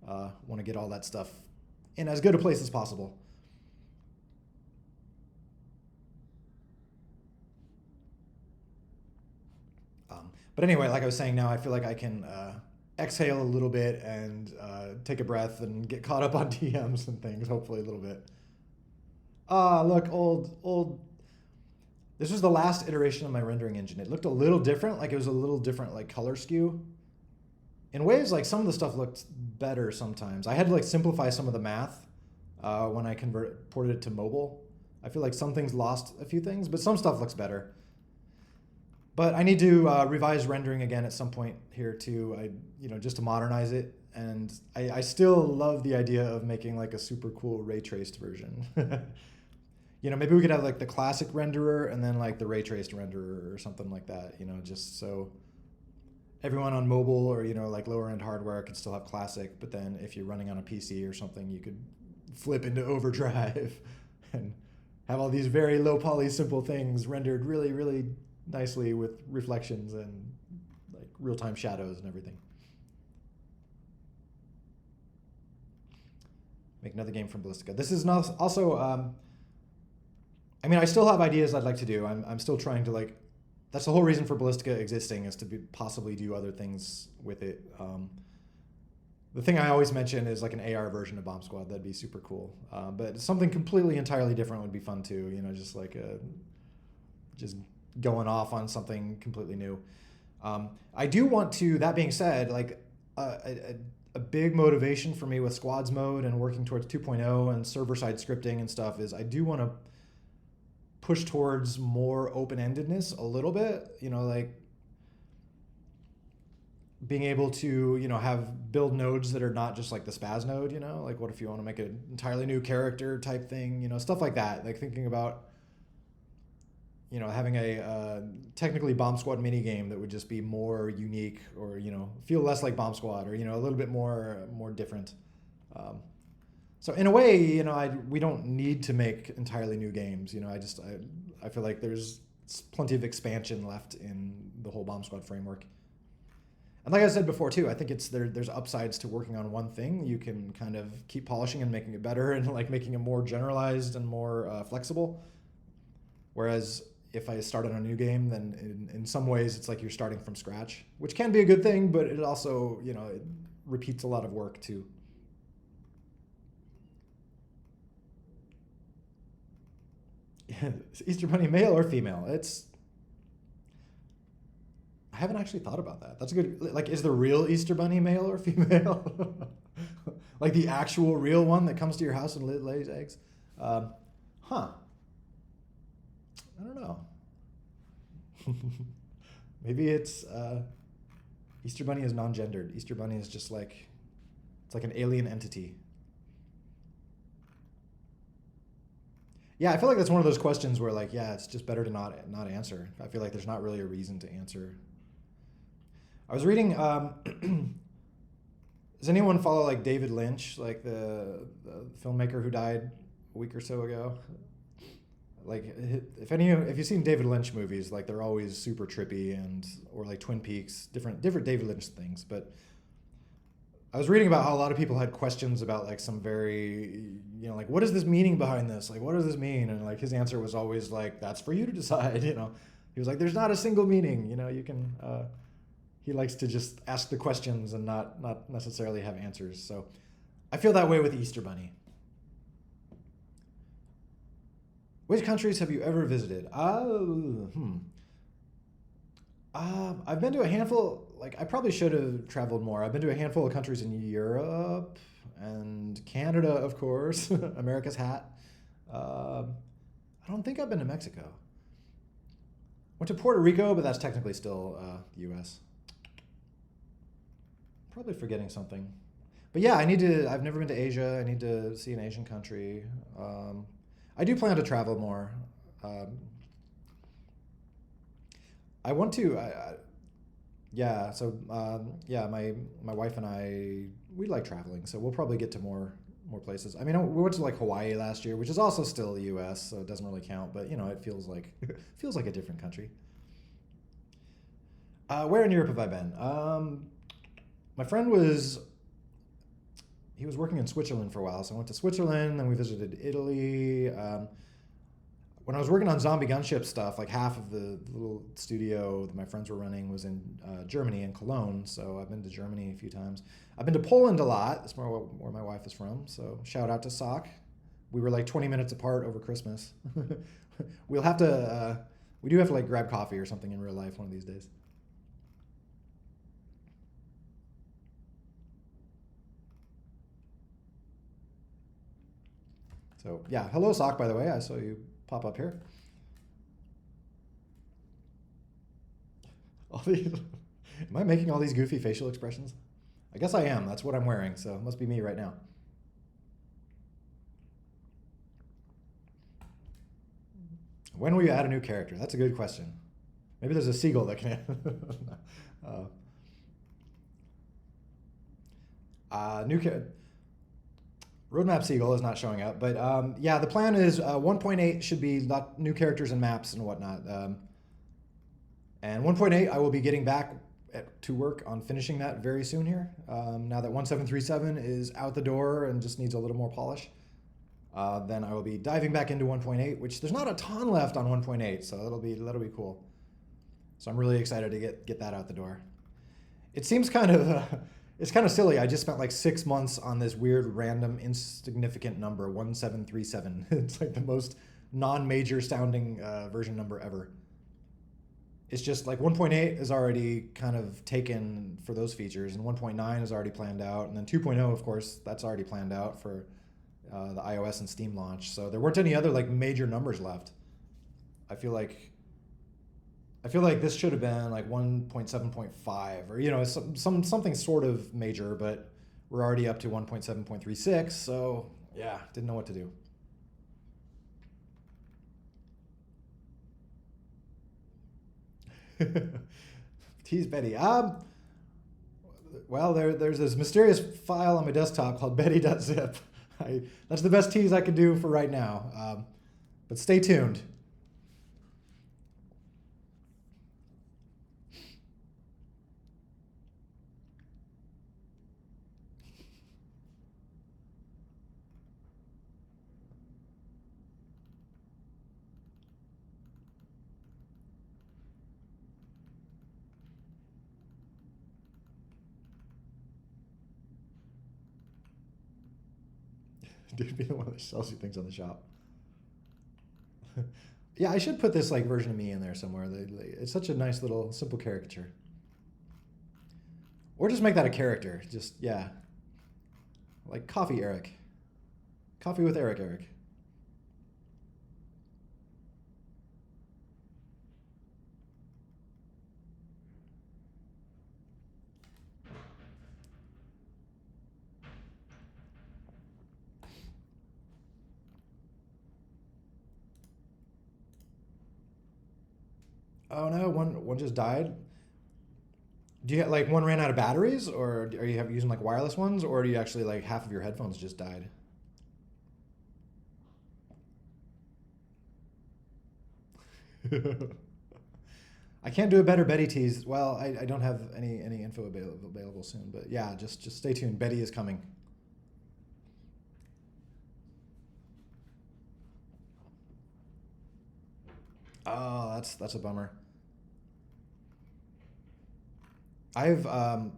Want to get all that stuff in as good a place as possible. But anyway, like I was saying, now I feel like I can exhale a little bit and take a breath and get caught up on DMs and things, hopefully a little bit. Look, old. This was the last iteration of my rendering engine. It looked a little different, like it was a little different like color skew. In ways, like some of the stuff looked better sometimes. I had to like simplify some of the math when I ported it to mobile. I feel like some things lost a few things, but some stuff looks better. But I need to revise rendering again at some point here too. Just to modernize it. And I still love the idea of making like a super cool ray traced version. Maybe we could have like the classic renderer and then like the ray traced renderer or something like that. Just so everyone on mobile or like lower end hardware could still have classic. But then if you're running on a PC or something, you could flip into overdrive and have all these very low poly simple things rendered really, really nicely with reflections and like real-time shadows and everything. Make another game from Ballistica. This is not also I still have ideas I'd like to do. I'm still trying to like, that's the whole reason for Ballistica existing, is to possibly do other things with it. The thing I always mention is like an AR version of Bomb Squad. That'd be super cool. But something completely entirely different would be fun too. Just like just going off on something completely new. I do want to, that being said, like a big motivation for me with squads mode and working towards 2.0 and server-side scripting and stuff is I do want to push towards more open-endedness a little bit, like being able to, have build nodes that are not just like the spaz node, like what if you want to make an entirely new character type thing, stuff like that. Like thinking about, having a technically Bomb Squad mini game that would just be more unique, or, feel less like Bomb Squad, or, a little bit more different. So in a way, we don't need to make entirely new games. I feel like there's plenty of expansion left in the whole Bomb Squad framework. And like I said before too, I think there's upsides to working on one thing. You can kind of keep polishing and making it better, and like making it more generalized and more flexible. Whereas if I start on a new game, then in some ways it's like you're starting from scratch, which can be a good thing, but it also, it repeats a lot of work too. Is Easter Bunny male or female? I haven't actually thought about that. That's a good, like, is the real Easter Bunny male or female? Like the actual real one that comes to your house and lays eggs? I don't know. Maybe it's Easter Bunny is non-gendered. Easter Bunny is just like, it's like an alien entity. Yeah, I feel like that's one of those questions where like, yeah, it's just better to not answer. I feel like there's not really a reason to answer. I was reading, does anyone follow like David Lynch, like the filmmaker who died a week or so ago? Like if you've seen David Lynch movies, like they're always super trippy or like Twin Peaks, different David Lynch things. But I was reading about how a lot of people had questions about like some very, like, what is this meaning behind this? Like, what does this mean? And like his answer was always like, that's for you to decide. He was like, there's not a single meaning. You can. He likes to just ask the questions and not necessarily have answers. So I feel that way with Easter Bunny. Which countries have you ever visited? I've been to a handful. Like I probably should have traveled more. I've been to a handful of countries in Europe and Canada, of course. America's hat. Uh, I don't think I've been to Mexico. Went to Puerto Rico, but that's technically still the U.S. Probably forgetting something. But yeah, I need to. I've never been to Asia. I need to see an Asian country. I do plan to travel more. Um, I want to. Yeah. So yeah, my wife and I we like traveling, so we'll probably get to more places. I mean, we went to like Hawaii last year, which is also still the U.S., so it doesn't really count. But you know, it feels like feels like a different country. Where in Europe have I been? My friend was he was working in Switzerland for a while, so I went to Switzerland. Then we visited Italy. When I was working on zombie gunship stuff, like half of the little studio that my friends were running was in Germany, in Cologne. So I've been to Germany a few times. I've been to Poland a lot. That's where my wife is from. So shout out to Sock. We were like 20 minutes apart over Christmas. We'll have to. We do have to like grab coffee or something in real life one of these days. So yeah, hello Sock. By the way, I saw you pop up here. All these. Am I making all these goofy facial expressions? I guess I am. That's what I'm wearing, so it must be me right now. When will you add a new character? That's a good question. Maybe there's a seagull that can. uh, new character. Roadmap Seagull is not showing up, but yeah, the plan is 1.8 should be new characters and maps and whatnot. And 1.8, I will be getting back to work on finishing that very soon here. Now that 1737 is out the door and just needs a little more polish, then I will be diving back into 1.8, which there's not a ton left on 1.8, so that'll be cool. So I'm really excited to get that out the door. It seems kind of it's kind of silly. I just spent like 6 months on this weird, random, insignificant number 1737. It's like the most non-major sounding version number ever. It's just like 1.8 is already kind of taken for those features, and 1.9 is already planned out, and then 2.0, of course, that's already planned out for the iOS and Steam launch. So there weren't any other like major numbers left. I feel like I feel like this should have been like 1.7.5 or something sort of major, but we're already up to 1.7.36. So yeah, didn't know what to do. Tease Betty. Well, there's this mysterious file on my desktop called Betty.zip. That's the best tease I can do for right now. But stay tuned. Dude, be the one that sells you things on the shop. Yeah, I should put this like version of me in there somewhere. It's such a nice little simple caricature. Or just make that a character. Just yeah, like Coffee Eric, Coffee with Eric. Oh no, one just died. Do you like one ran out of batteries, or are you using like wireless ones, or do you actually like half of your headphones just died? I can't do a better Betty tease. Well, I don't have any info available soon, but yeah, just stay tuned. Betty is coming. Oh, that's a bummer. I've I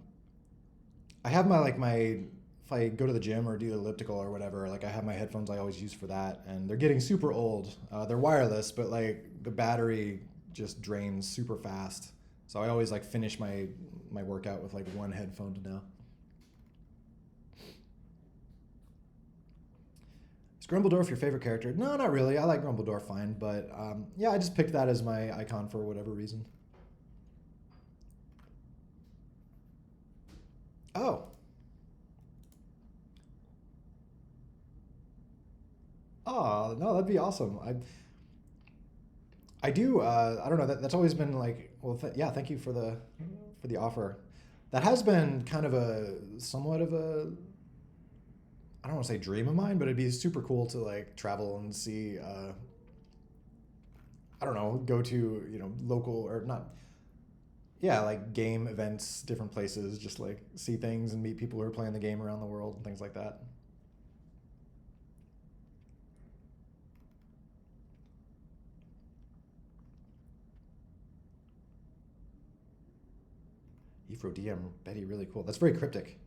have my if I go to the gym or do elliptical or whatever, like I have my headphones I always use for that, and they're getting super old. They're wireless, but like the battery just drains super fast. So I always like finish my workout with like one headphone to now. Is Grumbledorf your favorite character? No, not really. I like Grumbledorf fine, but yeah, I just picked that as my icon for whatever reason. Oh. Oh, no, that'd be awesome. I do. I don't know. That's always been like. Well, yeah. Thank you for the offer. That has been kind of a somewhat of a. I don't want to say dream of mine, but it'd be super cool to like travel and see. I don't know. Go to local or not. Yeah, like game events, different places. Just like see things and meet people who are playing the game around the world and things like that. Ephro DM Betty, really cool. That's very cryptic.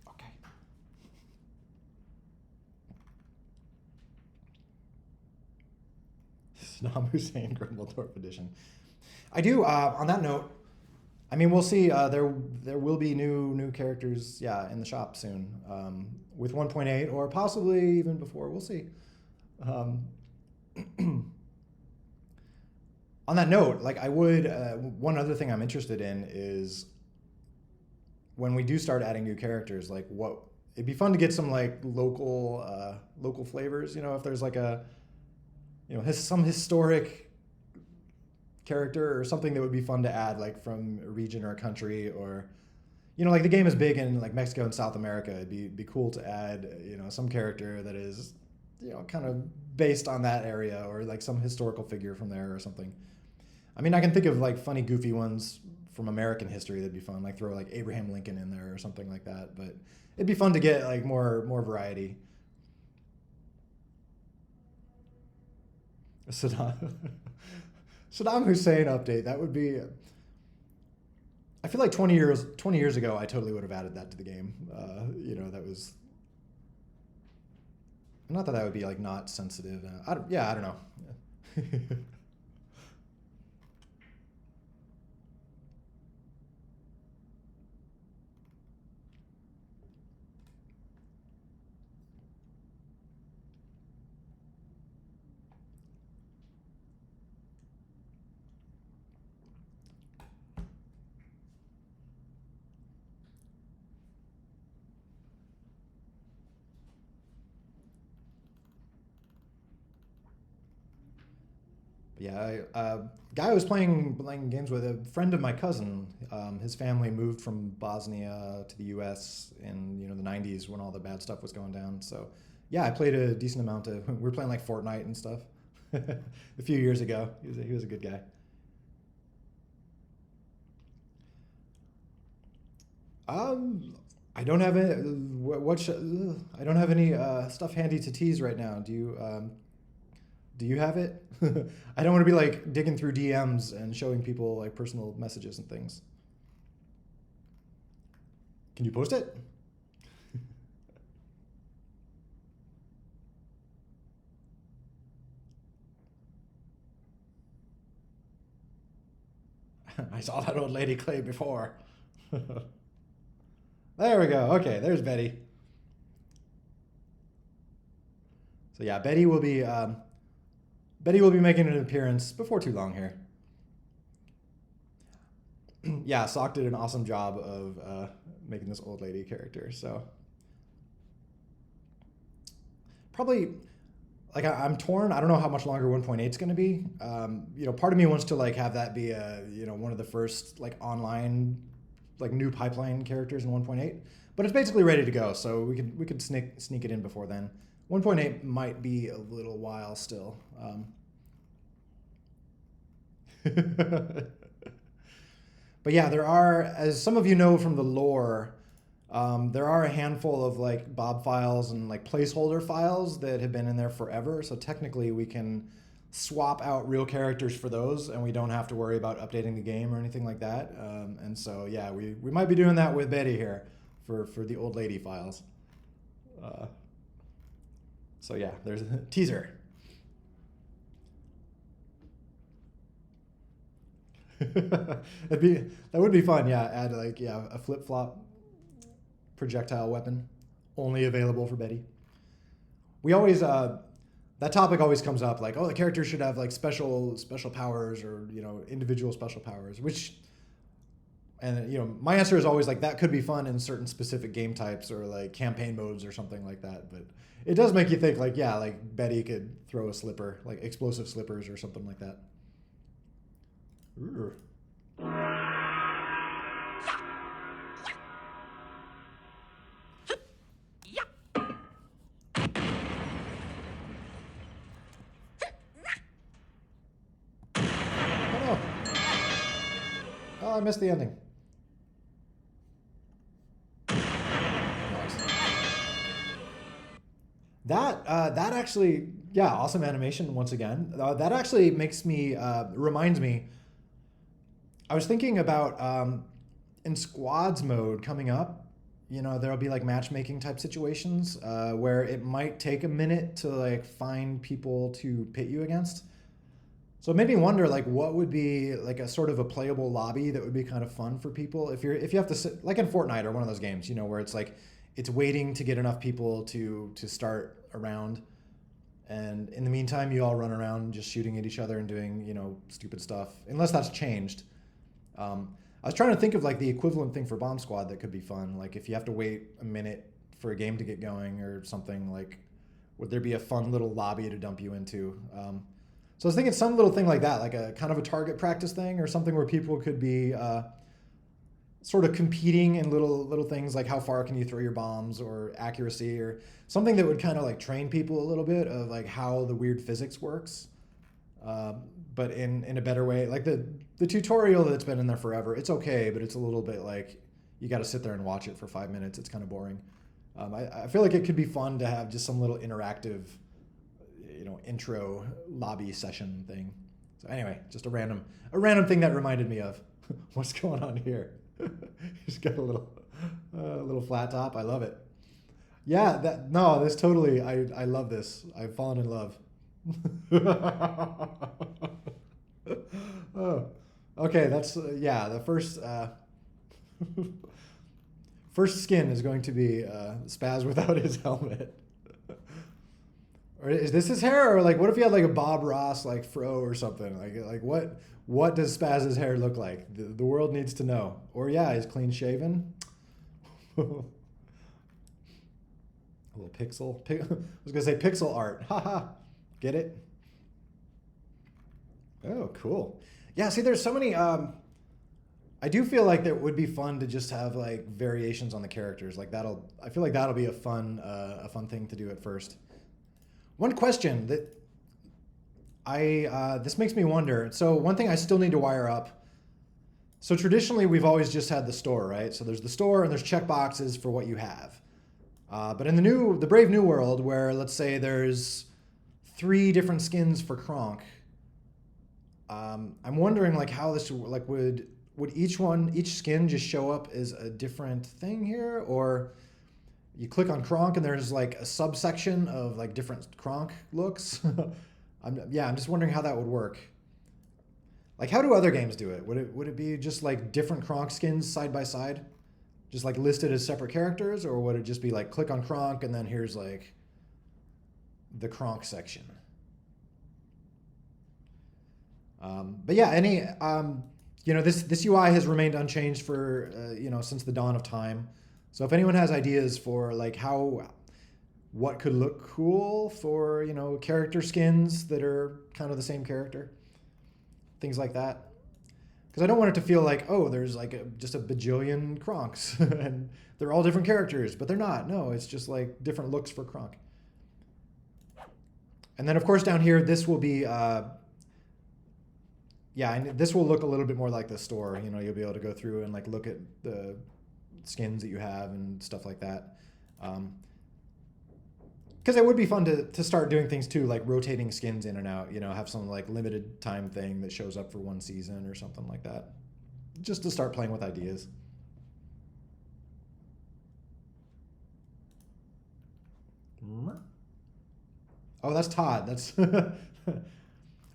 Okay. Saddam Hussein Grumbledorf edition. I do. On that note, I mean, we'll see. There will be new characters, yeah, in the shop soon, with 1.8 or possibly even before. We'll see. Um, on that note, like I would, one other thing I'm interested in is when we do start adding new characters, like what it'd be fun to get some like local flavors. If there's like a some historic character or something that would be fun to add, like from a region or a country, or like the game is big in like Mexico and South America. It'd be cool to add some character that is kind of based on that area, or like some historical figure from there or something. I mean, I can think of like funny, goofy ones from American history that'd be fun, like throw like Abraham Lincoln in there or something like that. But it'd be fun to get like more variety. Saddam, Saddam Hussein update. That would be. I feel like 20 years ago, I totally would have added that to the game. That was. Not that that would be like not sensitive. I don't know. Yeah, guy I was playing games with, a friend of my cousin. His family moved from Bosnia to the U.S. in the '90s when all the bad stuff was going down. So, yeah, I played a decent amount of. We were playing like Fortnite and stuff a few years ago. He was a good guy. Um, I don't have any. I don't have any stuff handy to tease right now. Do you? Do you have it? I don't want to be like digging through DMs and showing people like personal messages and things. Can you post it? I saw that old lady Clay before. There we go. Okay, there's Betty. So yeah, Betty will be making an appearance before too long here. Yeah, Sock did an awesome job of making this old lady character. So probably like I'm torn. I don't know how much longer 1.8 is going to be. Part of me wants to like have that be one of the first like online like new pipeline characters in 1.8, but it's basically ready to go. So we could sneak it in before then. 1.8 might be a little while still. But yeah, there are, as some of you know from the lore, there are a handful of like Bob files and like placeholder files that have been in there forever. So technically, we can swap out real characters for those, and we don't have to worry about updating the game or anything like that. And so yeah, we might be doing that with Betty here for the old lady files. So yeah, there's a teaser. That would be fun. Yeah, add like a flip flop projectile weapon, only available for Betty. We always that topic always comes up, like, oh, the character should have like special powers, or individual special powers, which, and my answer is always like, that could be fun in certain specific game types or like campaign modes or something like that. But it does make you think, like, yeah, like Betty could throw a slipper, like explosive slippers or something like that. Ooh. Oh, I missed the ending. Nice. That actually, yeah, awesome animation once again. That actually reminds me. I was thinking about in squads mode coming up. There'll be like matchmaking type situations where it might take a minute to like find people to pit you against. So it made me wonder, like, what would be like a sort of a playable lobby that would be kind of fun for people if you have to sit, like in Fortnite or one of those games, where it's like it's waiting to get enough people to start a round, and in the meantime you all run around just shooting at each other and doing stupid stuff, unless that's changed. I was trying to think of like the equivalent thing for Bomb Squad that could be fun, like if you have to wait a minute for a game to get going or something, like would there be a fun little lobby to dump you into? So I was thinking some little thing like that, like a kind of a target practice thing or something where people could be sort of competing in little things, like how far can you throw your bombs or accuracy, or something that would kind of like train people a little bit of like how the weird physics works, but in a better way. Like the tutorial that's been in there forever, it's okay, but it's a little bit like you got to sit there and watch it for 5 minutes. It's kind of boring. I feel like it could be fun to have just some little interactive intro lobby session thing. So anyway, just a random thing that reminded me of what's going on here. Just got a little flat top. I love it. Yeah, this totally, I love this. I've fallen in love. Oh, okay. That's the first skin is going to be Spaz without his helmet. Or is this his hair, or like what if he had like a Bob Ross like fro or something? Like what does Spaz's hair look like? The world needs to know. Or yeah, he's clean shaven. A little pixel. I was gonna say pixel art. Haha. Get it? Oh, cool. Yeah. See, there's so many. I do feel like that would be fun to just have like variations on the characters. Like I feel like that'll be a fun thing to do at first. One question that this makes me wonder. So one thing I still need to wire up. So traditionally we've always just had the store, right? So there's the store and there's checkboxes for what you have. But in the Brave New World, where let's say there's 3 different skins for Kronk, I'm wondering like how this like would each skin just show up as a different thing here, or you click on Kronk and there's like a subsection of like different Kronk looks. I'm just wondering how that would work. Like, how do other games do it? Would it be just like different Kronk skins side by side, just like listed as separate characters, or would it just be like click on Kronk and then here's like the Kronk section? But yeah, this UI has remained unchanged for since the dawn of time. So if anyone has ideas for like what could look cool for character skins that are kind of the same character, things like that, because I don't want it to feel like, oh, there's like just a bajillion Kronks and they're all different characters, but they're not. No, it's just like different looks for Kronk. And then of course down here, this will be and this will look a little bit more like the store. You'll be able to go through and like look at the skins that you have and stuff like that. because it would be fun to start doing things too, like rotating skins in and out. You know, have some like limited time thing that shows up for one season or something like that. Just to start playing with ideas. Oh, that's Todd. That's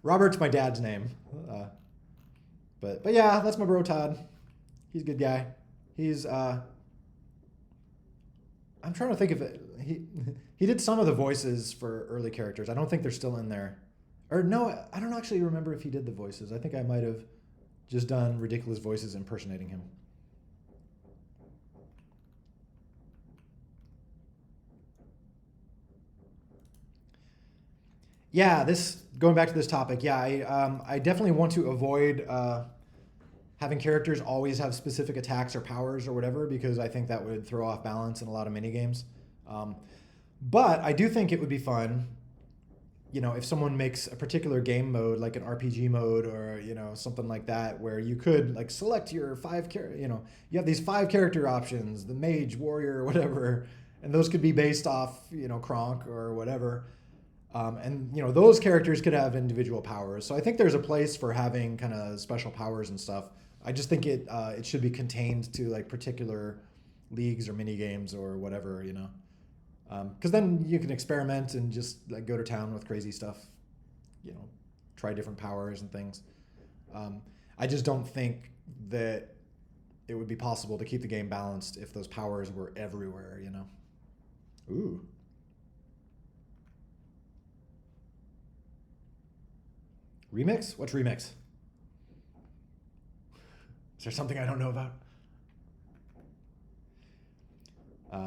Robert's my dad's name. Uh, but yeah, that's my bro Todd. He's a good guy. He's I'm trying to think of it. He did some of the voices for early characters. I don't think they're still in there. Or no, I don't actually remember if he did the voices. I think I might have just done ridiculous voices impersonating him. Yeah, this going back to this topic. Yeah, I definitely want to avoid having characters always have specific attacks or powers or whatever because I think that would throw off balance in a lot of mini games. Um, but I do think it would be fun, you know, if someone makes a particular game mode like an RPG mode or you know something like that where you could like select your you know, you have these five character options, the mage, warrior, whatever, and those could be based off you know Kronk or whatever. And you know those characters could have individual powers, so I think there's a place for having kind of special powers and stuff. I just think it should be contained to like particular leagues or mini games or whatever, you know, because then you can experiment and just like go to town with crazy stuff, you know, try different powers and things. Um, I just don't think that it would be possible to keep the game balanced if those powers were everywhere, you know. Ooh. Remix? What's remix? Is there something I don't know about?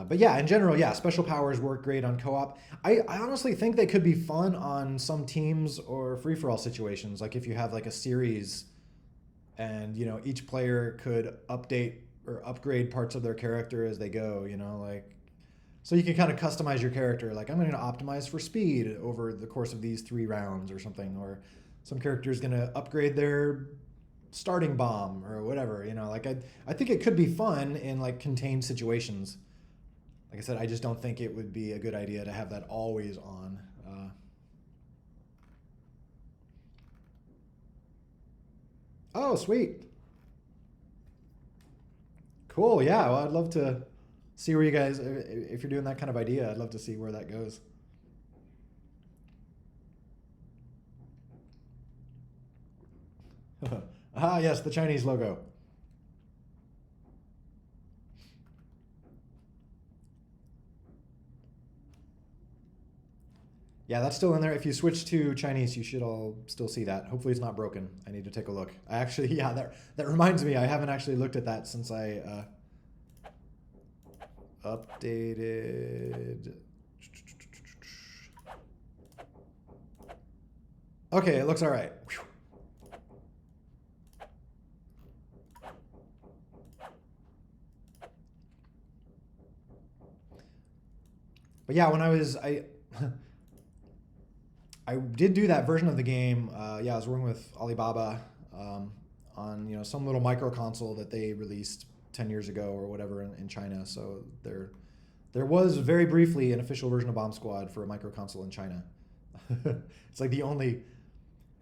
But yeah, in general, yeah, special powers work great on co-op. I honestly think they could be fun on some teams or free-for-all situations. Like if you have like a series and, you know, each player could update or upgrade parts of their character as they go, you know, like so you can kind of customize your character. Like I'm going to optimize for speed over the course of these 3 rounds or something, or some character is going to upgrade their starting bomb or whatever. You know, like I think it could be fun in like contained situations. Like I said, I just don't think it would be a good idea to have that always on. Oh, sweet. Cool. Yeah. Well, I'd love to see where you guys, if you're doing that kind of idea, I'd love to see where that goes. Ah, yes, the Chinese logo. Yeah, that's still in there. If you switch to Chinese, you should all still see that. Hopefully, it's not broken. I need to take a look. I actually, yeah, that reminds me. I haven't actually looked at that since I updated. Okay, it looks all right. Whew. But yeah, when I did do that version of the game. Yeah, I was working with Alibaba on you know some little micro console that they released 10 years ago or whatever in China. So there was very briefly an official version of Bomb Squad for a micro console in China. It's like the only.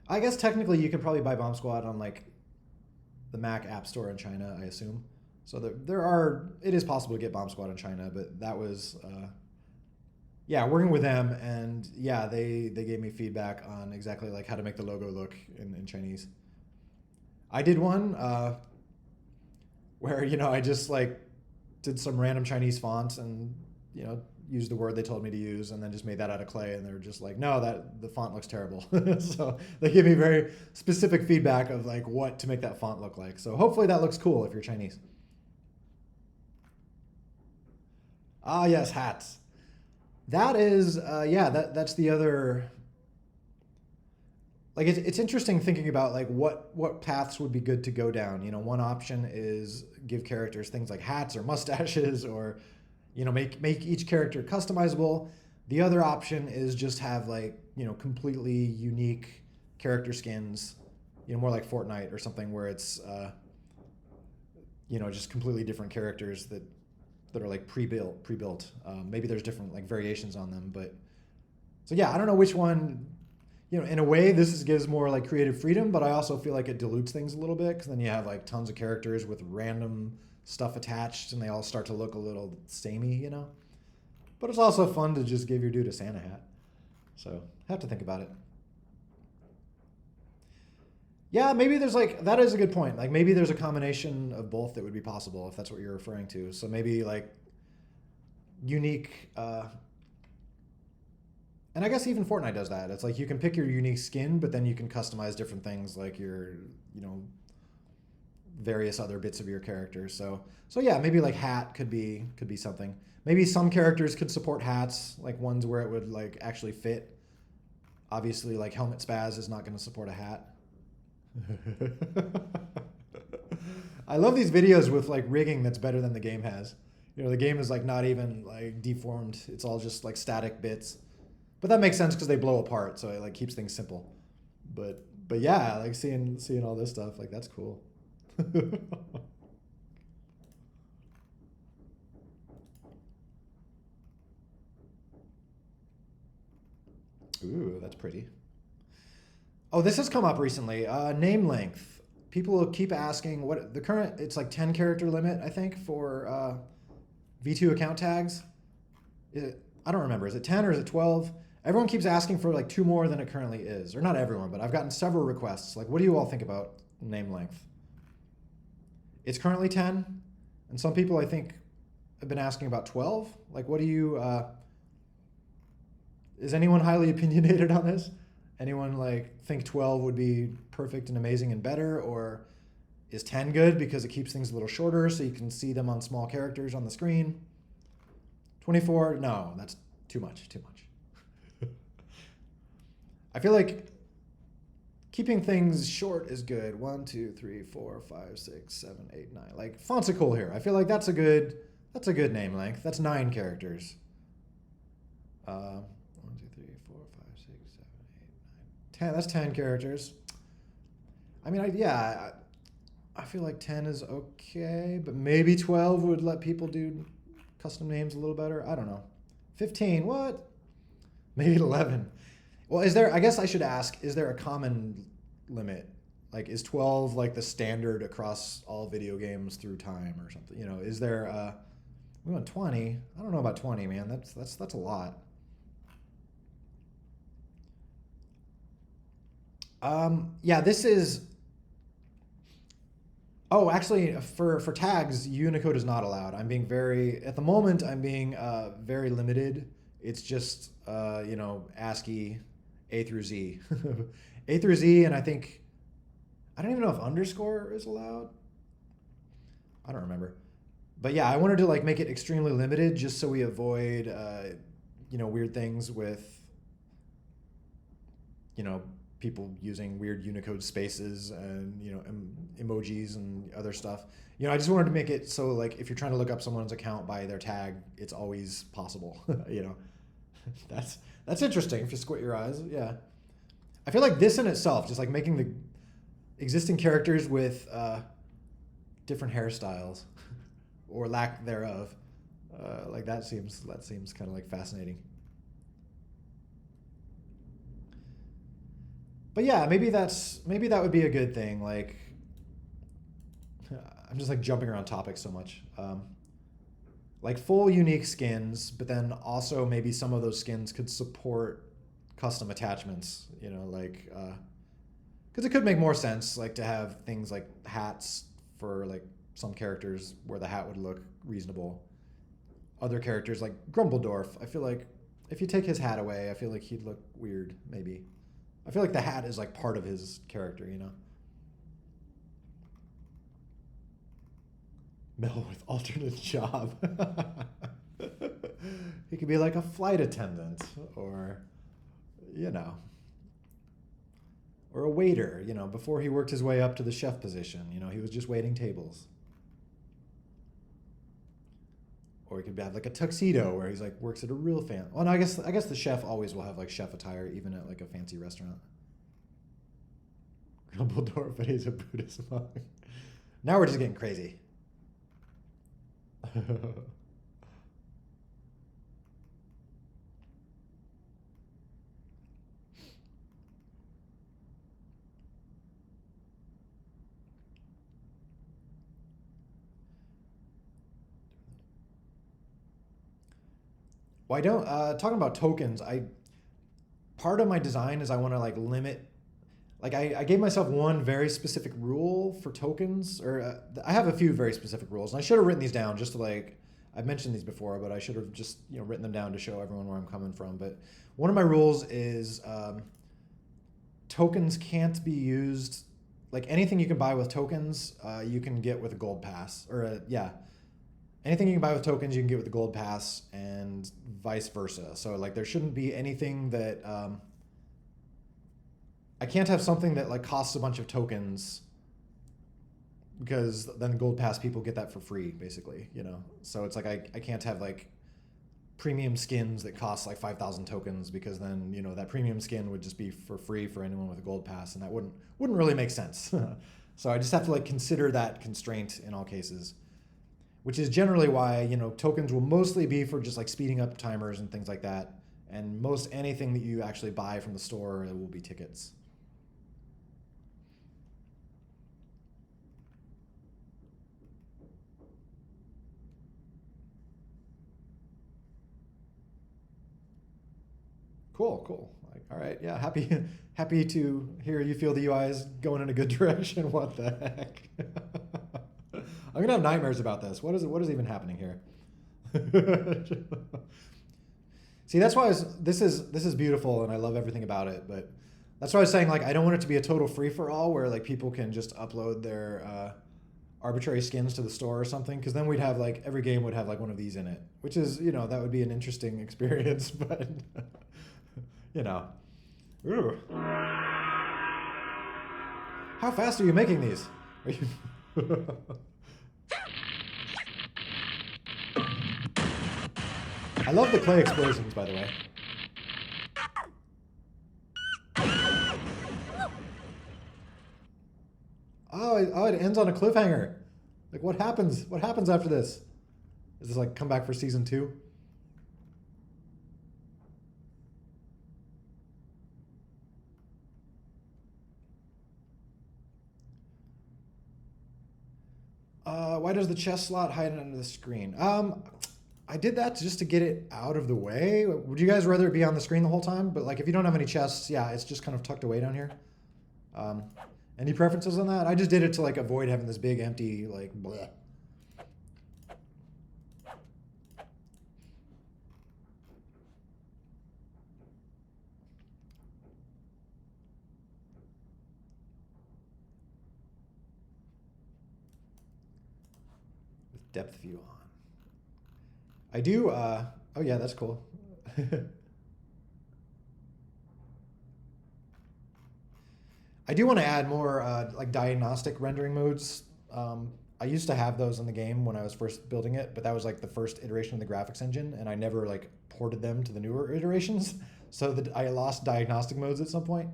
I guess technically you could probably buy Bomb Squad on like the Mac App Store in China. I assume. So there are. It is possible to get Bomb Squad in China, but that was. Yeah, working with them, and yeah, they gave me feedback on exactly like how to make the logo look in Chinese. I did one where you know I just like did some random Chinese font and you know used the word they told me to use, and then just made that out of clay, and they were just like, no, that the font looks terrible. So they gave me very specific feedback of like what to make that font look like. So hopefully that looks cool if you're Chinese. Ah, yes, hats. That is, yeah, that's the other. Like it's interesting thinking about like what paths would be good to go down. You know, one option is give characters things like hats or mustaches, or you know make each character customizable. The other option is just have like you know completely unique character skins. You know, more like Fortnite or something where it's you know just completely different characters that are like pre-built. Maybe there's different like variations on them, but So yeah, I don't know which one. You know, in a way, gives more like creative freedom, but I also feel like it dilutes things a little bit because then you have like tons of characters with random stuff attached, and they all start to look a little samey, you know. But it's also fun to just give your dude a Santa hat. So have to think about it. Yeah, maybe there's like that is a good point. Like maybe there's a combination of both that would be possible if that's what you're referring to. So maybe like unique. And I guess even Fortnite does that. It's like you can pick your unique skin, but then you can customize different things like your, you know, various other bits of your character. So yeah, maybe like hat could be something. Maybe some characters could support hats, like ones where it would like actually fit. Obviously, like Helmet Spaz is not going to support a hat. I love these videos with like rigging that's better than the game has. You know, the game is like not even like deformed. It's all just like static bits. But that makes sense because they blow apart, so it like keeps things simple. But yeah, like seeing all this stuff, like that's cool. Ooh, that's pretty. Oh, this has come up recently. Name length. People keep asking what the current. It's like 10 character limit, I think, for V2 account tags. I don't remember. Is it 10 or is it 12? Everyone keeps asking for like 2 more than it currently is, or not everyone, but I've gotten several requests. Like, what do you all think about name length? It's currently 10, and some people I think have been asking about 12. Like, what do you? Is anyone highly opinionated on this? Anyone like think 12 would be perfect and amazing and better, or is 10 good because it keeps things a little shorter so you can see them on small characters on the screen? 24, no, that's too much. I feel like keeping things short is good. 1, 2, 3, 4, 5, 6, 7, 8, 9. Like fonts are cool here. I feel like that's a good name length. That's 9 characters. 1, 2, 3, 4, 5, 6, 7, 8, 9, 10. That's 10 characters. I mean, I feel like 10 is okay, but maybe 12 would let people do custom names a little better. I don't know. 15, what? Maybe 11. Well, I guess I should ask, is there a common limit? Like, is 12 like the standard across all video games through time or something? You know, is there, we went 20. I don't know about 20, man. That's a lot. Yeah, this is, oh, actually, for tags, Unicode is not allowed. At the moment, I'm being very limited. It's just, you know, ASCII A through Z. A through Z, and I don't even know if underscore is allowed. I don't remember. But yeah, I wanted to like make it extremely limited just so we avoid, you know, weird things with, you know, people using weird Unicode spaces and, you know, emojis and other stuff. You know, I just wanted to make it so like if you're trying to look up someone's account by their tag, it's always possible. You know, that's interesting if you squint your eyes. Yeah, I feel like this in itself, just like making the existing characters with different hairstyles or lack thereof, like that seems kind of like fascinating. But yeah, maybe that would be a good thing. Like, I'm just like jumping around topics so much. Like full unique skins, but then also maybe some of those skins could support custom attachments. You know, like because it could make more sense like to have things like hats for like some characters where the hat would look reasonable. Other characters like Grumbledorf, I feel like if you take his hat away, I feel like he'd look weird. Maybe. I feel like the hat is like part of his character, you know? Mel with alternate job. He could be like a flight attendant or, you know, or a waiter, you know, before he worked his way up to the chef position. You know, he was just waiting tables. Or he could have like a tuxedo where he's like works at a real fan. Oh no, I guess the chef always will have like chef attire even at like a fancy restaurant. Grumbledore, but he's a Buddhist monk. Now we're just getting crazy. Well, I don't. Talking about tokens, I part of my design is I want to like limit. Like I gave myself one very specific rule for tokens, or I have a few very specific rules, and I should have written these down just to like. I've mentioned these before, but I should have just written them down to show everyone where I'm coming from. But one of my rules is tokens can't be used. Like anything you can buy with tokens, you can get with a gold pass, or yeah, anything you can buy with tokens, you can get with the gold pass, and vice versa. So like there shouldn't be anything that I can't have something that like costs a bunch of tokens, because then the gold pass people get that for free, basically. So it's like I can't have like premium skins that cost like 5,000 tokens, because then that premium skin would just be for free for anyone with a gold pass, and that wouldn't really make sense. So I just have to like consider that constraint in all cases, which is generally why tokens will mostly be for just like speeding up timers and things like that, and most anything that you actually buy from the store will be tickets. Cool. Like, all right, yeah, happy to hear you feel the UI is going in a good direction. What the heck? I'm gonna have nightmares about this. What is even happening here? See, that's why this is beautiful, and I love everything about it. But that's why I was saying, like, I don't want it to be a total free for all where like people can just upload their arbitrary skins to the store or something, because then we'd have like every game would have like one of these in it, which is that would be an interesting experience, but Ooh. How fast are you making these? Are you I love the clay explosions, by the way. Oh, it ends on a cliffhanger. Like, what happens? What happens after this? Is this like come back for season 2? Why does the chest slot hide under the screen? I did that just to get it out of the way. Would you guys rather it be on the screen the whole time? But like, if you don't have any chests, yeah, it's just kind of tucked away down here. Any preferences on that? I just did it to like avoid having this big empty like bleh. With depth view on. I do, oh yeah, that's cool. I do want to add more like diagnostic rendering modes. I used to have those in the game when I was first building it, but that was like the first iteration of the graphics engine, and I never like ported them to the newer iterations. So that I lost diagnostic modes at some point,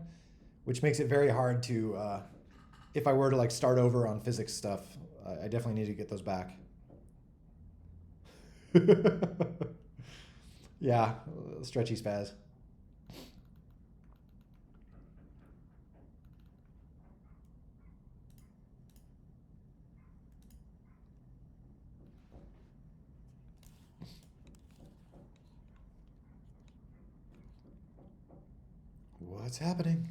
which makes it very hard to, if I were to like start over on physics stuff, I definitely need to get those back. Yeah, stretchy spaz. What's happening?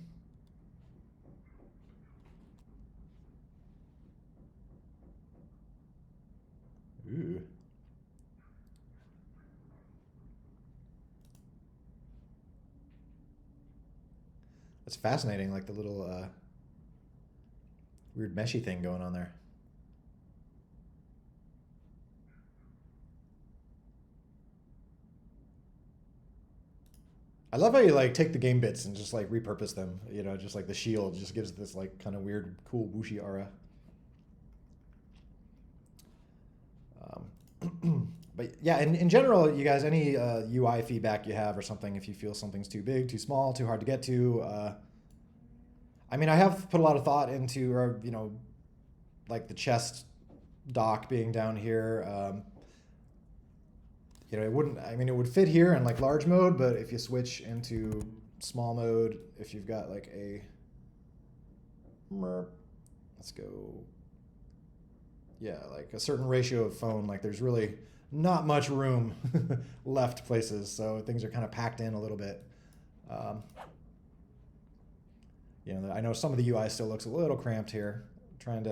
Ooh. That's fascinating, like the little weird meshy thing going on there. I love how you like take the game bits and just like repurpose them. Just like the shield just gives this like kind of weird, cool, whooshy aura. But yeah, in general, you guys, any UI feedback you have or something, if you feel something's too big, too small, too hard to get to. I mean, I have put a lot of thought into, or like the chest dock being down here. It wouldn't. I mean, it would fit here in like large mode, but if you switch into small mode, if you've got like a, let's go, yeah, like a certain ratio of phone, like there's really not much room left places, so things are kind of packed in a little bit. Um, I know some of the UI still looks a little cramped here. Trying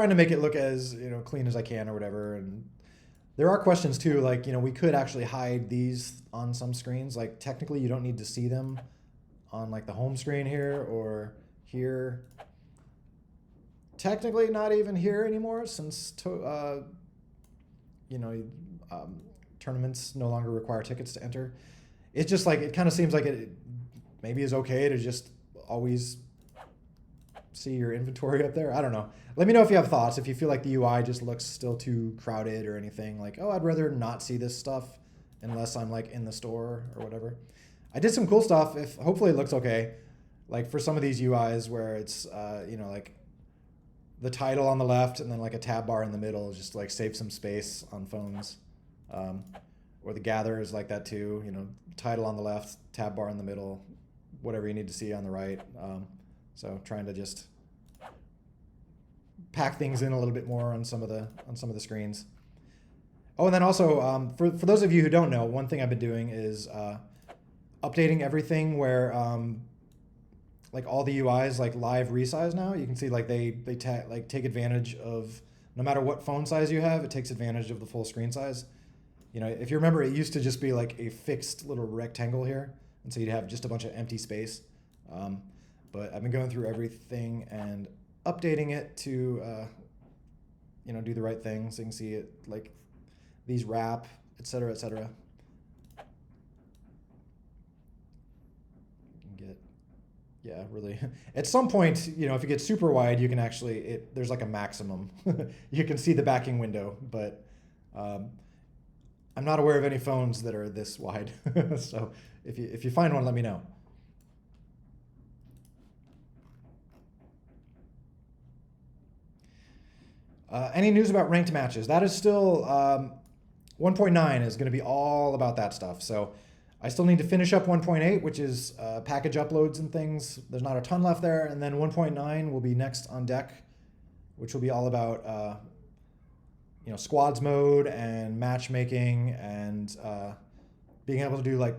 to make it look as clean as I can or whatever. And there are questions too, like we could actually hide these on some screens. Like technically, you don't need to see them on like the home screen here or here. Technically, not even here anymore since tournaments no longer require tickets to enter. It's just like it kind of seems like it maybe is okay to just always see your inventory up there. I don't know. Let me know if you have thoughts. If you feel like the UI just looks still too crowded or anything. Like, oh, I'd rather not see this stuff unless I'm like in the store or whatever. I did some cool stuff. Hopefully it looks okay. Like for some of these UIs where it's like the title on the left and then like a tab bar in the middle, just like save some space on phones. Or the gather is like that too. Title on the left, tab bar in the middle, whatever you need to see on the right. So trying to just pack things in a little bit more on some of the screens. Oh, and then also for those of you who don't know, one thing I've been doing is updating everything where like all the UIs like live resize now. You can see like they take advantage of, no matter what phone size you have, it takes advantage of the full screen size. If you remember, it used to just be like a fixed little rectangle here, and so you'd have just a bunch of empty space. But I've been going through everything and updating it to do the right thing, so you can see it like these wrap, etc., etc. Yeah, really. At some point, if you get super wide, you can actually, there's like a maximum. You can see the backing window, but I'm not aware of any phones that are this wide. So if you find one, let me know. Any news about ranked matches? That is still 1.9 is going to be all about that stuff. So I still need to finish up 1.8, which is package uploads and things. There's not a ton left there. And then 1.9 will be next on deck, which will be all about squads mode and matchmaking and being able to do like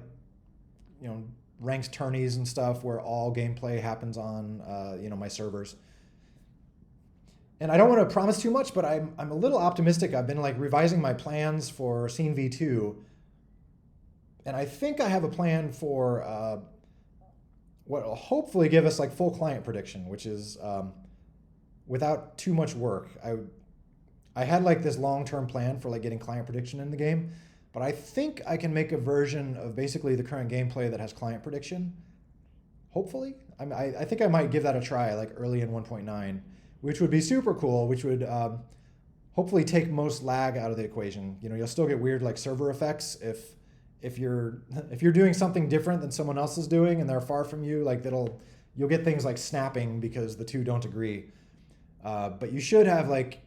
ranked tourneys and stuff where all gameplay happens on my servers. And I don't want to promise too much, but I'm a little optimistic. I've been like revising my plans for Scene V2. And I think I have a plan for what will hopefully give us like full client prediction, which is without too much work. I had like this long-term plan for like getting client prediction in the game, but I think I can make a version of basically the current gameplay that has client prediction. Hopefully. I think I might give that a try like early in 1.9, which would be super cool, which would hopefully take most lag out of the equation. You'll still get weird like server effects if you're doing something different than someone else is doing and they're far from you, like you'll get things like snapping because the two don't agree. But you should have like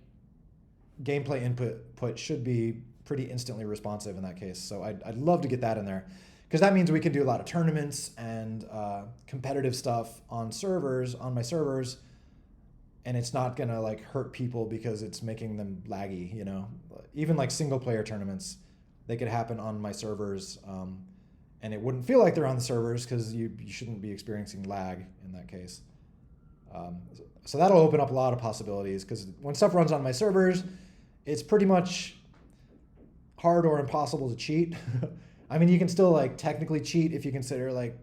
gameplay input should be pretty instantly responsive in that case. So I'd love to get that in there, because that means we can do a lot of tournaments and competitive stuff on my servers, and it's not gonna like hurt people because it's making them laggy. Even like single player tournaments, they could happen on my servers, and it wouldn't feel like they're on the servers because you shouldn't be experiencing lag in that case. So that'll open up a lot of possibilities, because when stuff runs on my servers, it's pretty much hard or impossible to cheat. I mean, you can still like technically cheat if you consider like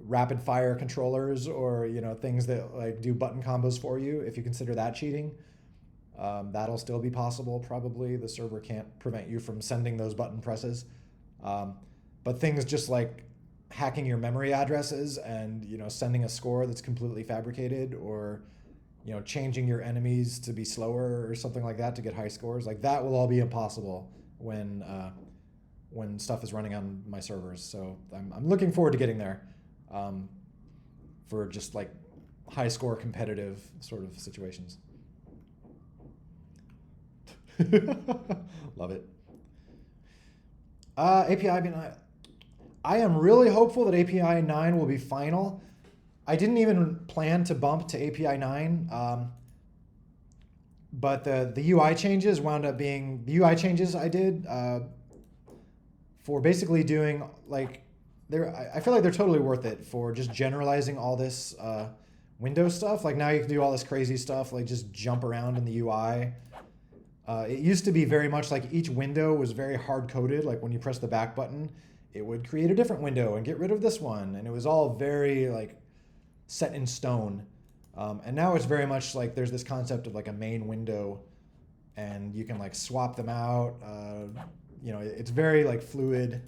rapid fire controllers or things that like do button combos for you. If you consider that cheating, that'll still be possible. Probably the server can't prevent you from sending those button presses, but things just like hacking your memory addresses and sending a score that's completely fabricated, or changing your enemies to be slower or something like that to get high scores, like that will all be impossible when stuff is running on my servers. So I'm looking forward to getting there for just like high score competitive sort of situations. Love it. API, I am really hopeful that API 9 will be final. I didn't even plan to bump to API 9, but the UI changes wound up being the UI changes I did for basically doing like I feel like they're totally worth it for just generalizing all this Windows stuff. Like now you can do all this crazy stuff, like just jump around in the UI. It used to be very much like each window was very hard coded. Like when you press the back button, it would create a different window and get rid of this one, and it was all very like set in stone. And now it's very much like there's this concept of like a main window, and you can like swap them out. It's very like fluid.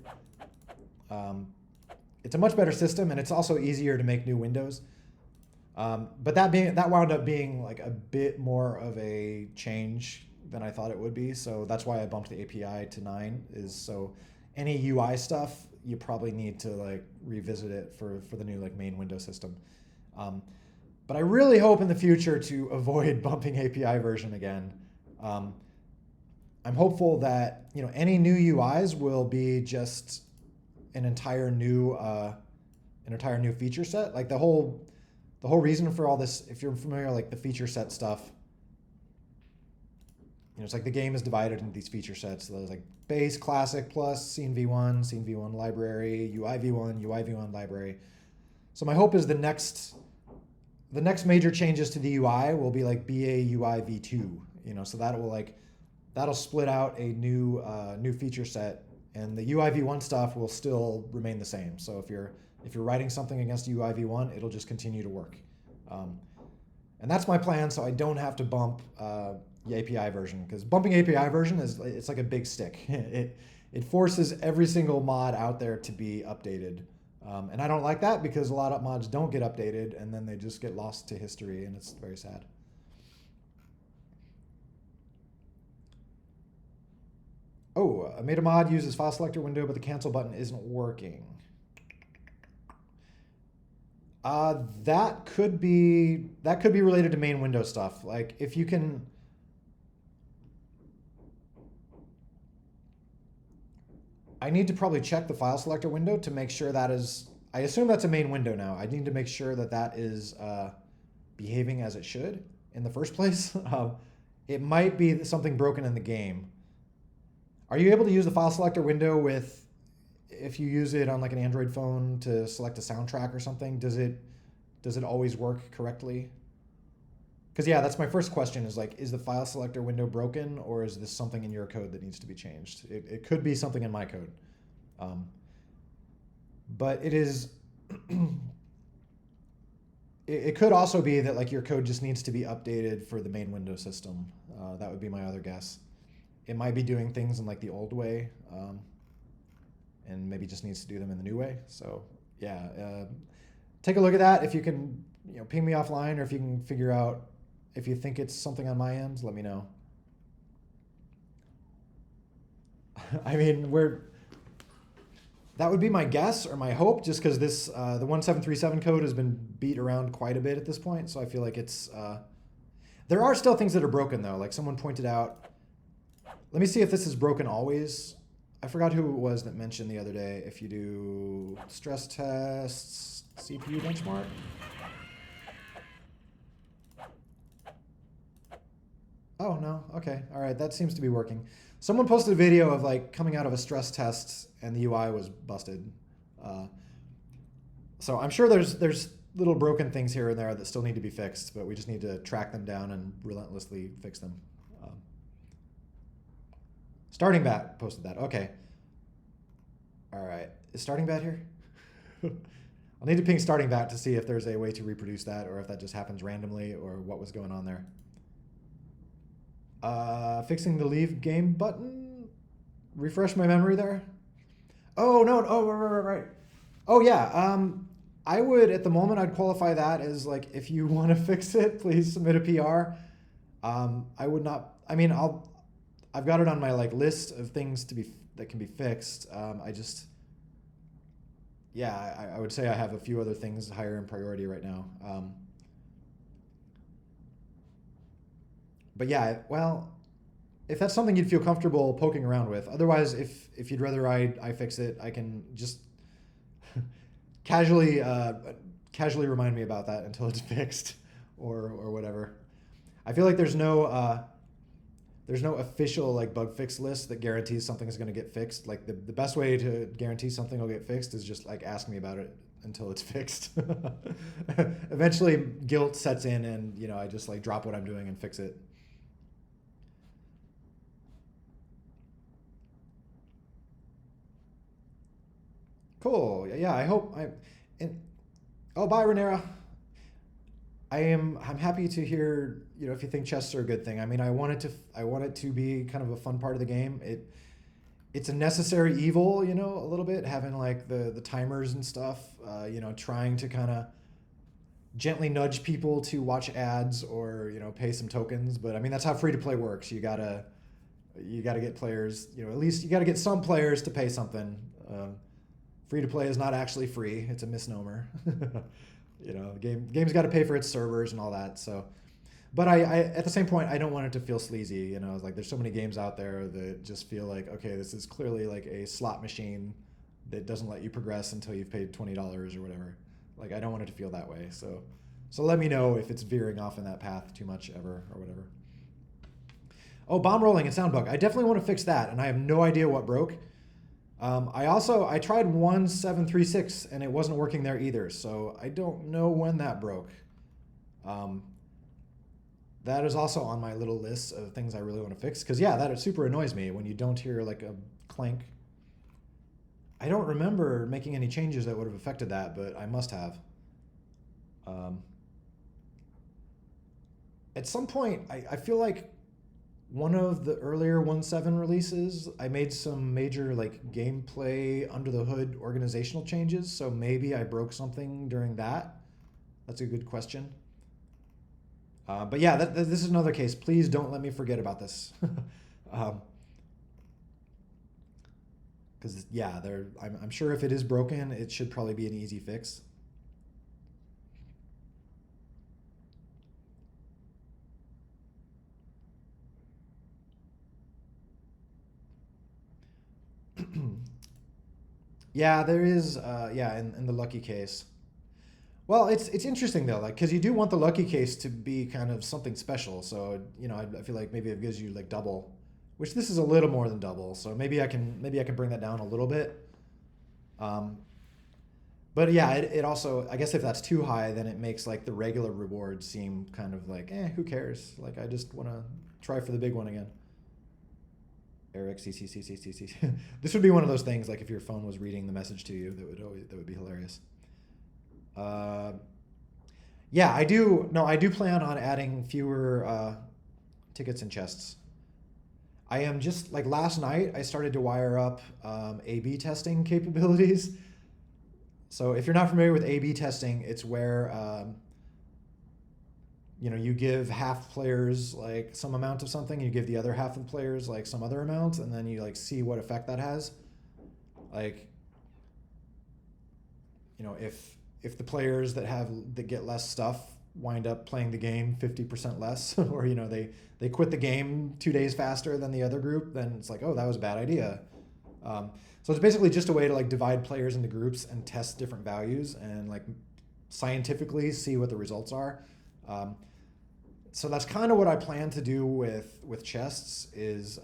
It's a much better system, and it's also easier to make new windows. But that wound up being like a bit more of a change than I thought it would be. So that's why I bumped the API to 9. Is so any UI stuff you probably need to like revisit it for the new like main window system. But I really hope in the future to avoid bumping API version again. I'm hopeful that any new UIs will be just an entire new feature set. Like the whole reason for all this, if you're familiar like the feature set stuff, it's like the game is divided into these feature sets. So there's like base, classic, plus, scene v1 library, UI v1 library. So my hope is the next major changes to the UI will be like BA UI v2. So that'll split out a new feature set, and the UI v1 stuff will still remain the same. So if you're writing something against UI v1, it'll just continue to work. And that's my plan, so I don't have to bump the API version, because bumping API version it's like a big stick. It forces every single mod out there to be updated. And I don't like that, because a lot of mods don't get updated and then they just get lost to history, and it's very sad. Oh, I made a mod uses file selector window, but the cancel button isn't working. That could be related to main window stuff. Like if you can. I need to probably check the file selector window to make sure that is, I assume that's a main window now. I need to make sure that is behaving as it should in the first place. It might be something broken in the game. Are you able to use the file selector window if you use it on like an Android phone to select a soundtrack or something? Does it always work correctly? Because yeah, that's my first question, is like, is the file selector window broken, or is this something in your code that needs to be changed? It could be something in my code. But it is, it could also be that like your code just needs to be updated for the main window system. That would be my other guess. It might be doing things in like the old way, and maybe just needs to do them in the new way. So yeah, take a look at that. If you can, ping me offline, or if you can figure out if you think it's something on my end, let me know. I mean, that would be my guess or my hope, just because this the 1737 code has been beat around quite a bit at this point. So I feel like it's there are still things that are broken though. Like someone pointed out. Let me see if this is broken always. I forgot who it was that mentioned the other day, if you do stress tests, CPU benchmark. Oh, no. Okay. All right. That seems to be working. Someone posted a video of like coming out of a stress test and the UI was busted. So I'm sure there's little broken things here and there that still need to be fixed, but we just need to track them down and relentlessly fix them. Starting Bat posted that. Okay. All right. Is Starting Bat here? I'll need to ping Starting Bat to see if there's a way to reproduce that, or if that just happens randomly, or what was going on there. Fixing the leave game button? Refresh my memory there? Oh, no. Oh, right. Oh, yeah. I would, at the moment, I'd qualify that as like, if you want to fix it, please submit a PR. I would not, I mean, I've got it on my like list of things that can be fixed. I would say I have a few other things higher in priority right now. But yeah, well, if that's something you'd feel comfortable poking around with. Otherwise, if you'd rather I fix it, I can just casually remind me about that until it's fixed, or whatever. I feel like there's no there's no official like bug fix list that guarantees something is going to get fixed. Like the best way to guarantee something will get fixed is just like ask me about it until it's fixed. Eventually guilt sets in and, you know, I just like drop what I'm doing and fix it. Cool. Yeah, I hope I and oh, bye Renera. I'm happy to hear, you know, if you think chests are a good thing. I mean, I want it to be kind of a fun part of the game. It's a necessary evil, you know, a little bit having like the timers and stuff. You know, trying to kind of gently nudge people to watch ads or, you know, pay some tokens. But I mean, that's how free to play works. You gotta get players. You know, at least you gotta get some players to pay something. Free to play is not actually free. It's a misnomer. You know, game's got to pay for its servers and all that. So, but I at the same point, I don't want it to feel sleazy. You know, like there's so many games out there that just feel like, okay, this is clearly like a slot machine that doesn't let you progress until you've paid $20 or whatever. Like I don't want it to feel that way. So let me know if it's veering off in that path too much ever or whatever. Oh, bomb rolling and sound bug. I definitely want to fix that, and I have no idea what broke. I tried 1736 and it wasn't working there either, so I don't know when that broke. That is also on my little list of things I really want to fix, because yeah, that super annoys me when you don't hear like a clank. I don't remember making any changes that would have affected that, but I must have. At some point, I feel like one of the earlier 1.7 releases, I made some major like gameplay under the hood organizational changes. So maybe I broke something during that. That's a good question. But yeah, this is another case. Please don't let me forget about this. Because yeah, I'm sure if it is broken, it should probably be an easy fix. Yeah, there is. Yeah, in the lucky case. Well, it's interesting though, like because you do want the lucky case to be kind of something special. So you know, I feel like maybe it gives you like double, which this is a little more than double. So maybe I can bring that down a little bit. Um, but yeah, it also I guess if that's too high, then it makes like the regular reward seem kind of like who cares? Like I just want to try for the big one again. Eric CCCCCC. This would be one of those things like if your phone was reading the message to you, that would be hilarious. Uh, yeah, I do. No, I do plan on adding fewer tickets and chests. I am just like last night. I started to wire up A/B testing capabilities. So if you're not familiar with A/B testing, it's where you know, you give half players like some amount of something, you give the other half of the players like some other amount, and then you like see what effect that has. Like, you know, if the players that get less stuff wind up playing the game 50% less, or you know they quit the game 2 days faster than the other group, then it's like, oh, that was a bad idea. So it's basically just a way to like divide players into groups and test different values and like scientifically see what the results are. So that's kind of what I plan to do with chests is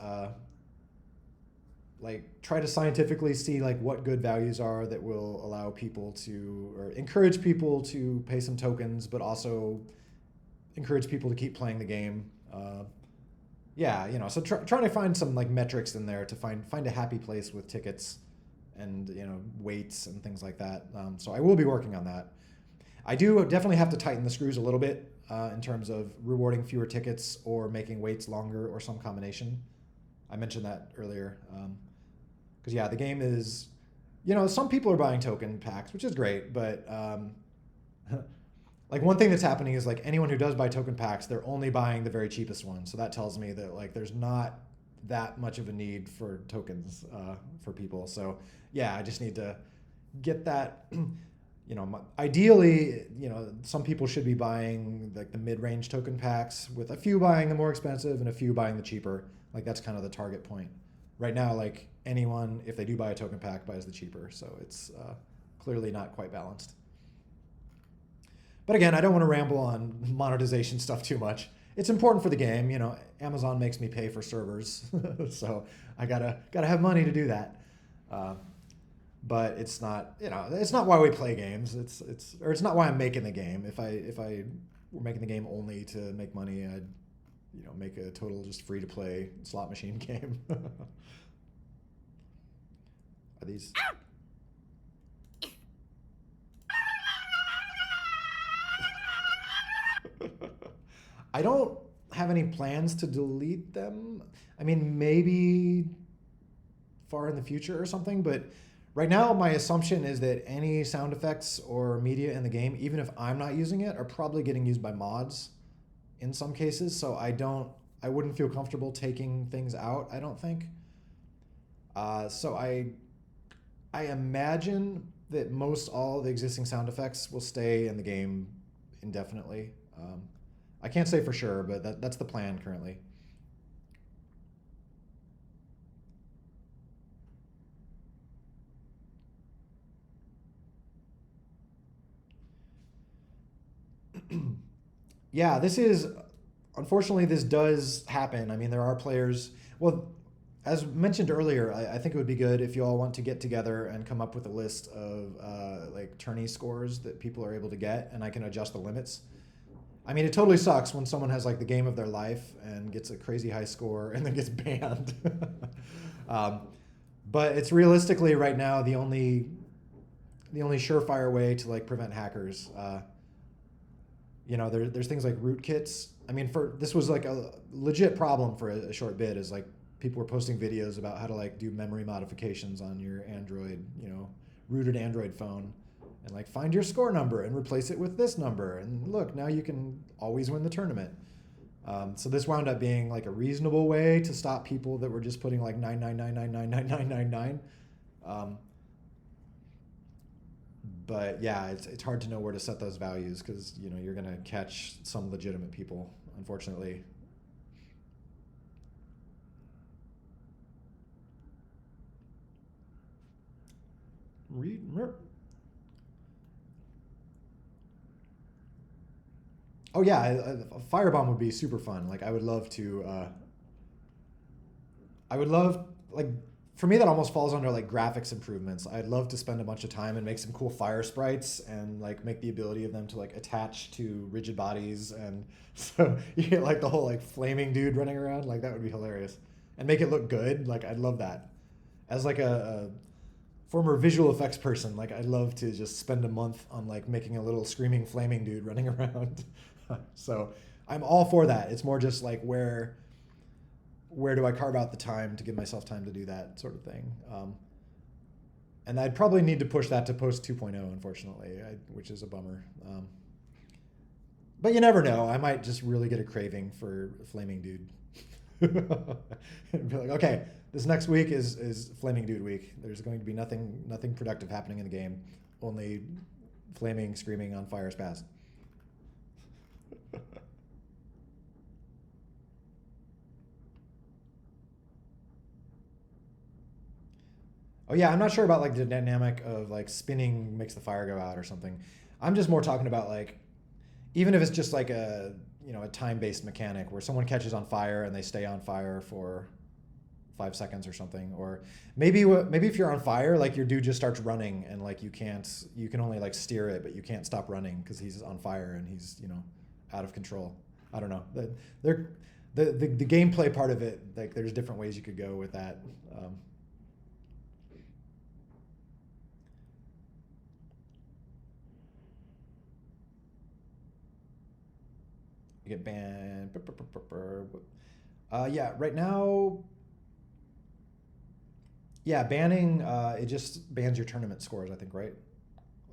like try to scientifically see like what good values are that will allow people to or encourage people to pay some tokens, but also encourage people to keep playing the game. Yeah, you know, so trying to find some like metrics in there to find a happy place with tickets and you know weights and things like that. So I will be working on that. I do definitely have to tighten the screws a little bit in terms of rewarding fewer tickets or making waits longer or some combination. I mentioned that earlier. Because yeah, the game is, you know, some people are buying token packs, which is great, but like one thing that's happening is like anyone who does buy token packs, they're only buying the very cheapest one. So that tells me that like there's not that much of a need for tokens for people. So yeah, I just need to get that. You know, ideally, you know, some people should be buying like the mid-range token packs, with a few buying the more expensive and a few buying the cheaper. Like that's kind of the target point. Right now, like anyone, if they do buy a token pack, buys the cheaper. So it's clearly not quite balanced. But again, I don't want to ramble on monetization stuff too much. it's important for the game. You know, Amazon makes me pay for servers, so I gotta have money to do that. Uh, but it's not, you know, it's not why we play games. It's not why I'm making the game. If I were making the game only to make money, I'd, you know, make a total just free to play slot machine game. Are these? I don't have any plans to delete them. I mean, maybe far in the future or something, but right now my assumption is that any sound effects or media in the game, even if I'm not using it, are probably getting used by mods in some cases. So I wouldn't feel comfortable taking things out, I don't think. So I imagine that most all the existing sound effects will stay in the game indefinitely. I can't say for sure, but that's the plan currently. Yeah, this is unfortunately this does happen. I mean, there are players. Well, as mentioned earlier, I think it would be good if you all want to get together and come up with a list of like tourney scores that people are able to get, and I can adjust the limits. I mean, it totally sucks when someone has like the game of their life and gets a crazy high score and then gets banned. um, but it's realistically right now the only surefire way to like prevent hackers. You know, there's things like rootkits. I mean, for this was like a legit problem for a short bit. Is like people were posting videos about how to like do memory modifications on your Android, you know, rooted Android phone, and like find your score number and replace it with this number, and look, now you can always win the tournament. So this wound up being like a reasonable way to stop people that were just putting like 999999999. Um, but yeah, it's hard to know where to set those values because you know you're gonna catch some legitimate people, unfortunately. Read. Oh yeah, a firebomb would be super fun. Like I would love to. I would love like for me that almost falls under like graphics improvements. I'd love to spend a bunch of time and make some cool fire sprites and like make the ability of them to like attach to rigid bodies, and so you get like the whole like flaming dude running around. Like that would be hilarious, and make it look good. Like I'd love that. As like a former visual effects person, like I'd love to just spend a month on like making a little screaming flaming dude running around. So I'm all for that. It's more just like where do I carve out the time to give myself time to do that sort of thing. And I'd probably need to push that to post 2.0, unfortunately, which is a bummer. But you never know. I might just really get a craving for Flaming Dude. And be like, okay, this next week is Flaming Dude week. There's going to be nothing productive happening in the game. Only flaming, screaming on fire spaz. Oh yeah, I'm not sure about like the dynamic of like spinning makes the fire go out or something. I'm just more talking about like even if it's just like a a time-based mechanic where someone catches on fire and they stay on fire for 5 seconds or something, or maybe if you're on fire, like your dude just starts running and like you can only like steer it, but you can't stop running because he's on fire and he's out of control. I don't know. They're, the gameplay part of it, like there's different ways you could go with that. You get banned. Yeah, right now, yeah, banning it just bans your tournament scores. I think, right?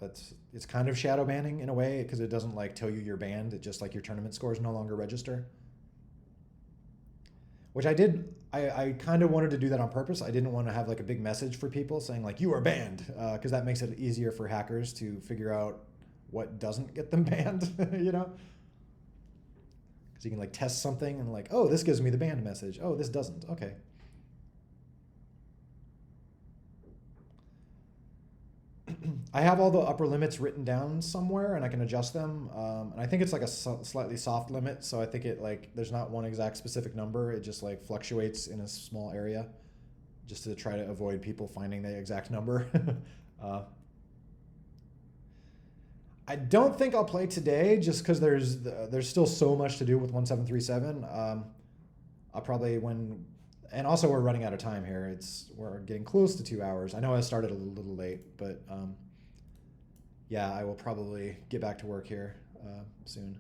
It's kind of shadow banning in a way because it doesn't like tell you you're banned. It just like your tournament scores no longer register. Which I did. I kind of wanted to do that on purpose. I didn't want to have like a big message for people saying like you are banned because that makes it easier for hackers to figure out what doesn't get them banned. Because you can like test something and like, oh, this gives me the banned message. Oh, this doesn't. Okay. I have all the upper limits written down somewhere, and I can adjust them. And I think it's like a slightly soft limit, so I think it like there's not one exact specific number. It just like fluctuates in a small area, just to try to avoid people finding the exact number. uh, I don't think I'll play today, just because there's still so much to do with 1737. I'll probably when, and also we're running out of time here. We're getting close to 2 hours. I know I started a little late, but yeah, I will probably get back to work here soon.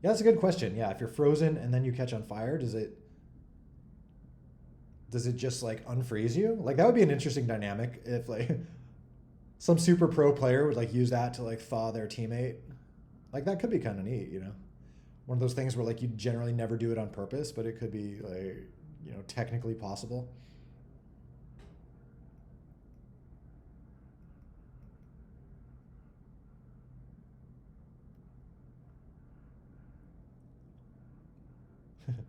Yeah, that's a good question. Yeah, if you're frozen and then you catch on fire, does it just like unfreeze you? Like that would be an interesting dynamic if like some super pro player would like use that to like thaw their teammate. Like that could be kind of neat, you know. One of those things where like you generally never do it on purpose, but it could be like, you know, technically possible.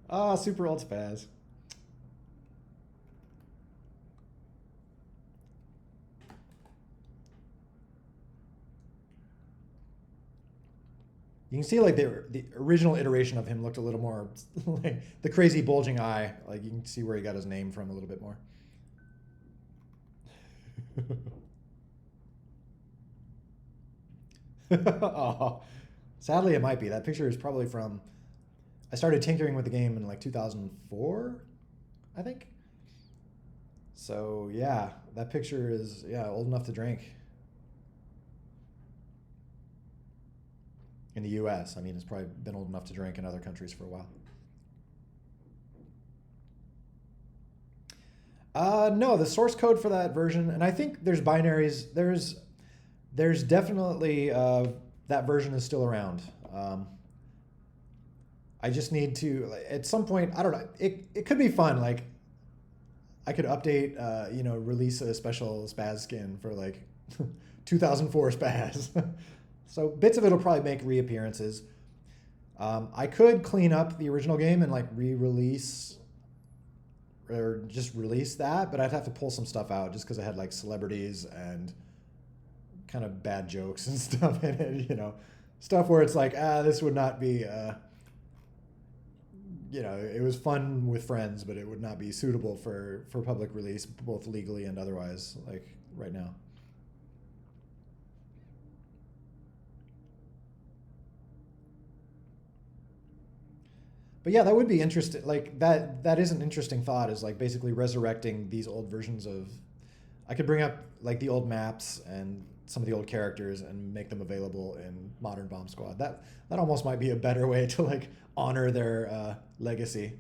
Ah, super old spaz. You can see like the original iteration of him looked a little more like the crazy bulging eye. Like you can see where he got his name from a little bit more. Oh, sadly, it might be. That picture is probably from. I started tinkering with the game in like 2004, I think. So yeah, that picture is old enough to drink in the U.S. I mean, it's probably been old enough to drink in other countries for a while. No, the source code for that version, and I think there's binaries. There's definitely that version is still around. I just need to at some point. I don't know. It could be fun. Like I could update. Release a special spaz skin for like 2004 spaz. So bits of it'll probably make reappearances. I could clean up the original game and like re-release or just release that, but I'd have to pull some stuff out just because I had like celebrities and kind of bad jokes and stuff in it, stuff where it's like, this would not be, it was fun with friends, but it would not be suitable for public release, both legally and otherwise, like right now. But yeah, that would be interesting. Like that is an interesting thought. Is like basically resurrecting these old versions of. I could bring up like the old maps and some of the old characters and make them available in modern Bomb Squad. That almost might be a better way to like honor their legacy.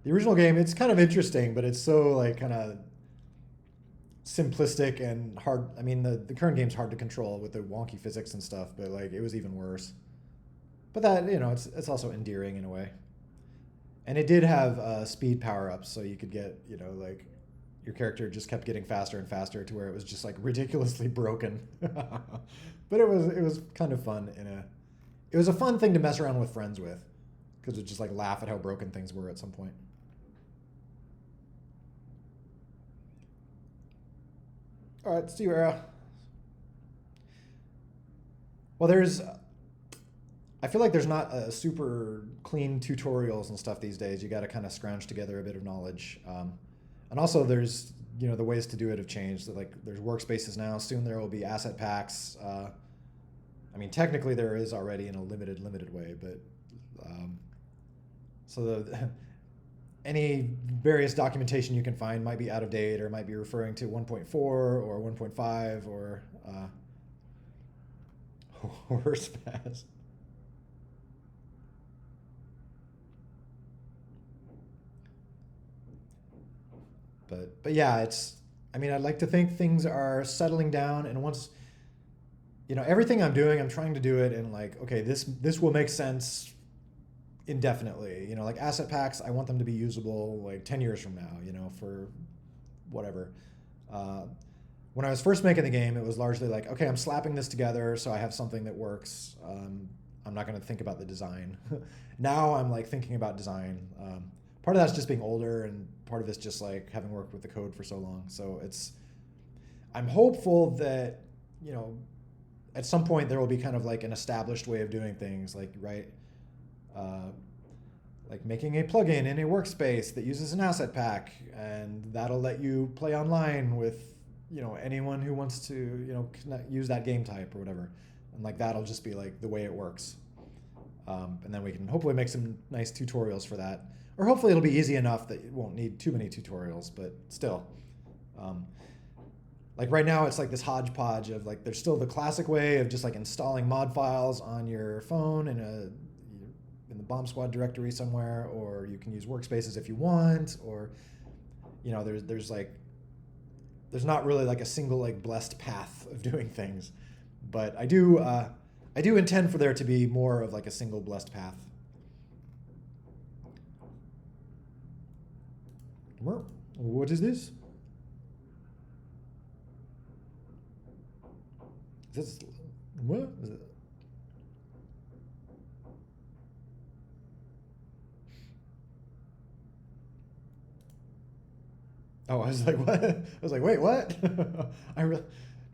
The original game, it's kind of interesting, but it's so like kind of simplistic and hard. I mean, the current game's hard to control with the wonky physics and stuff, but like it was even worse. But that it's also endearing in a way. And it did have speed power ups, so you could get like your character just kept getting faster and faster to where it was just like ridiculously broken. But it was kind of fun it was a fun thing to mess around with friends with because it just like laugh at how broken things were at some point. All right, let's see where. Well, I feel like there's not a super clean tutorials and stuff these days. You got to kind of scrounge together a bit of knowledge, and also there's the ways to do it have changed. Like there's workspaces now. Soon there will be asset packs. I mean, technically there is already in a limited way, but so any various documentation you can find might be out of date or might be referring to 1.4 or 1.5 or horse pass. But yeah, I mean, I'd like to think things are settling down, and once everything I'm doing, I'm trying to do it in like, okay, this will make sense indefinitely. Like asset packs, I want them to be usable like 10 years from now, for whatever. When I was first making the game, it was largely like, okay, I'm slapping this together so I have something that works. I'm not going to think about the design. Now I'm like thinking about design. Part of that's just being older, and part of it's just like having worked with the code for so long. So I'm hopeful that, you know, at some point there will be kind of like an established way of doing things, like, right, like making a plugin in a workspace that uses an asset pack, and that'll let you play online with, you know, anyone who wants to, you know, use that game type or whatever. And like that'll just be like the way it works. And then we can hopefully make some nice tutorials for that. Or hopefully it'll be easy enough that it won't need too many tutorials, but still. Like right now it's like this hodgepodge of like, there's still the classic way of just like installing mod files on your phone in the Bomb Squad directory somewhere, or you can use workspaces if you want, or, you know, there's not really like a single like blessed path of doing things. But I do intend for there to be more of like a single blessed path. What is this? Is this what is it? Oh, I was like, what? I was like, wait, what?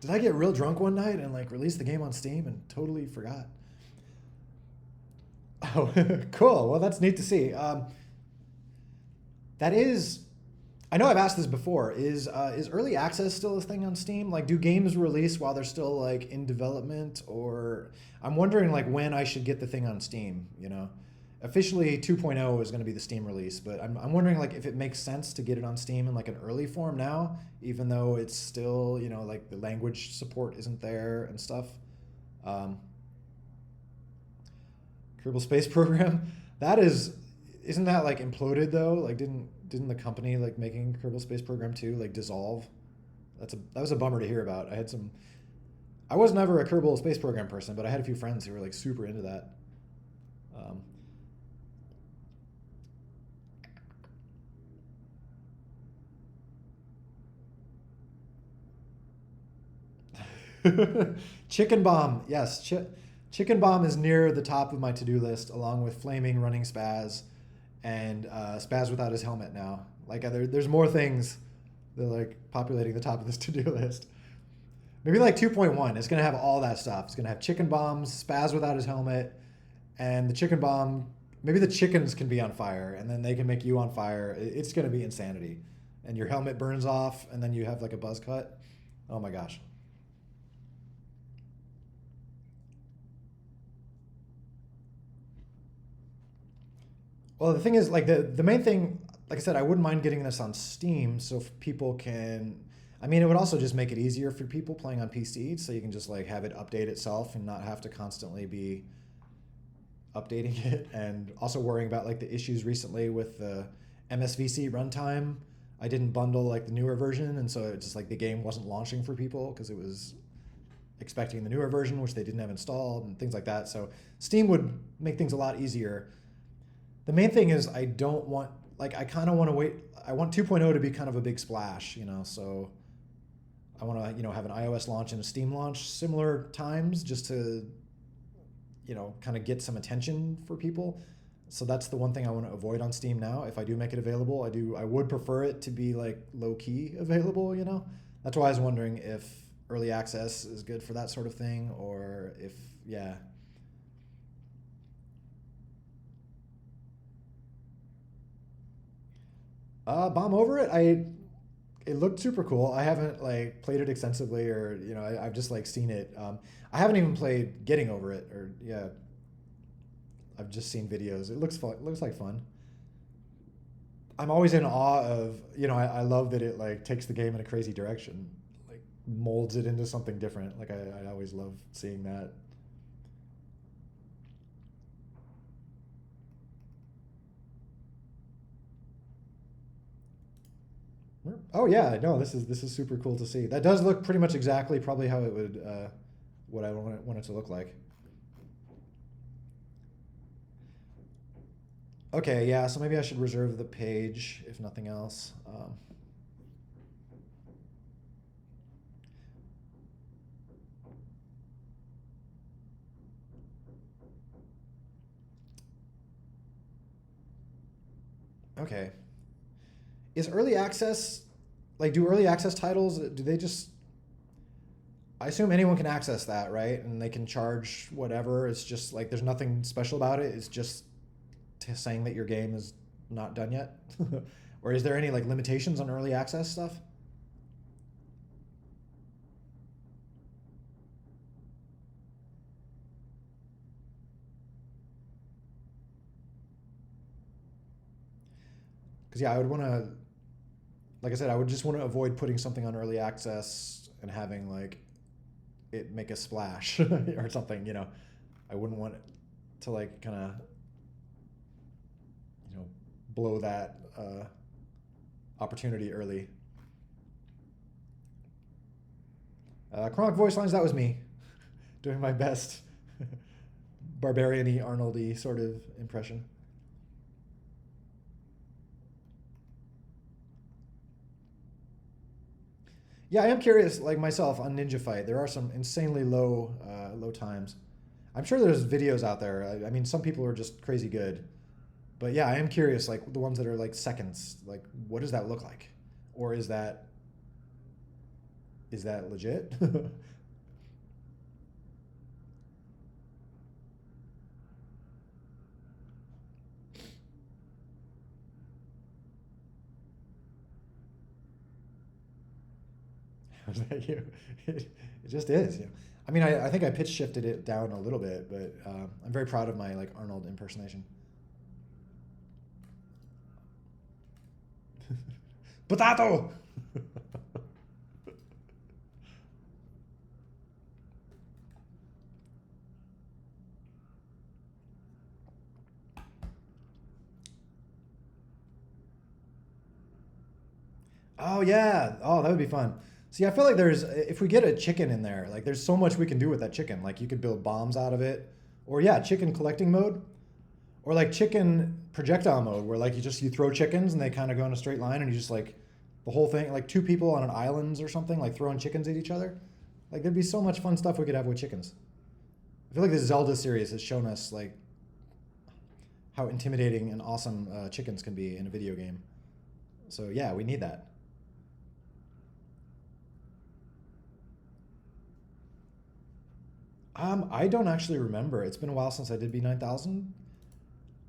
Did I get real drunk one night and like release the game on Steam and totally forgot? Oh, cool. Well, that's neat to see. That is, I know I've asked this before. Is early access still a thing on Steam? Like, do games release while they're still like in development, or I'm wondering like when I should get the thing on Steam. You know, officially 2.0 is going to be the Steam release, but I'm wondering like if it makes sense to get it on Steam in like an early form now, even though it's still, you know, like the language support isn't there and stuff. Um, Kerbal Space Program, that isn't that like imploded though? Like didn't the company like making Kerbal Space Program 2 like dissolve? That was a bummer to hear about. I was never a Kerbal Space Program person, but I had a few friends who were like super into that. Chicken Bomb, yes. Chicken Bomb is near the top of my to-do list, along with Flaming Running Spaz and Spaz without his helmet now. Like there's more things that are like populating the top of this to-do list. Maybe like 2.1 is gonna have all that stuff. It's gonna have chicken bombs, Spaz without his helmet, and the chicken bomb. Maybe the chickens can be on fire, and then they can make you on fire. It's gonna be insanity, and your helmet burns off, and then you have like a buzz cut. Oh my gosh. Well, the thing is, like the main thing, like I said, I wouldn't mind getting this on Steam, so if people can. I mean, it would also just make it easier for people playing on PC, so you can just like have it update itself and not have to constantly be updating it, and also worrying about like the issues recently with the MSVC runtime. I didn't bundle like the newer version, and so it's just like the game wasn't launching for people because it was expecting the newer version, which they didn't have installed, and things like that. So Steam would make things a lot easier. The main thing is I don't want, like, I kind of want to wait. I want 2.0 to be kind of a big splash, you know, so I want to, you know, have an iOS launch and a Steam launch similar times, just to, you know, kind of get some attention for people. So that's the one thing I want to avoid on Steam now. If I do make it available, I would prefer it to be like low key available, you know. That's why I was wondering if early access is good for that sort of thing, or if, yeah. Bomb over it. It looked super cool. I haven't like played it extensively, or you know, I've just like seen it. I haven't even played Getting Over It, or yeah, I've just seen videos. It looks fun. It looks like fun. I'm always in awe of, you know, I love that it like takes the game in a crazy direction, like molds it into something different. Like I always love seeing that. Oh yeah, no, this is super cool to see. That does look pretty much exactly probably how it would what I want it to look like. Okay, yeah, so maybe I should reserve the page if nothing else. Okay. Is early access, like, do early access titles, do they just, I assume anyone can access that, right? And they can charge whatever. It's just like there's nothing special about it. It's just saying that your game is not done yet. Or is there any like limitations on early access stuff? Because yeah, I would want to, like I said, I would just want to avoid putting something on early access and having like it make a splash or something. I wouldn't want it to like kind of blow that opportunity early. Chronic voice lines. That was me doing my best barbarian-y Arnoldy sort of impression. Yeah, I am curious, like myself, on Ninja Fight. There are some insanely low times. I'm sure there's videos out there. I mean, some people are just crazy good, but yeah, I am curious, like the ones that are like seconds. Like, what does that look like, or is that legit? Was that you? It just is. I mean, I think I pitch shifted it down a little bit, but I'm very proud of my like Arnold impersonation. Potato. Oh yeah. Oh, that would be fun. See, I feel like there's if we get a chicken in there, like there's so much we can do with that chicken. Like you could build bombs out of it, or yeah, chicken collecting mode, or like chicken projectile mode, where like you throw chickens and they kind of go in a straight line, and you just like the whole thing, like two people on an island or something, like throwing chickens at each other. Like there'd be so much fun stuff we could have with chickens. I feel like the Zelda series has shown us like how intimidating and awesome chickens can be in a video game. So yeah, we need that. I don't actually remember. It's been a while since I did B9000.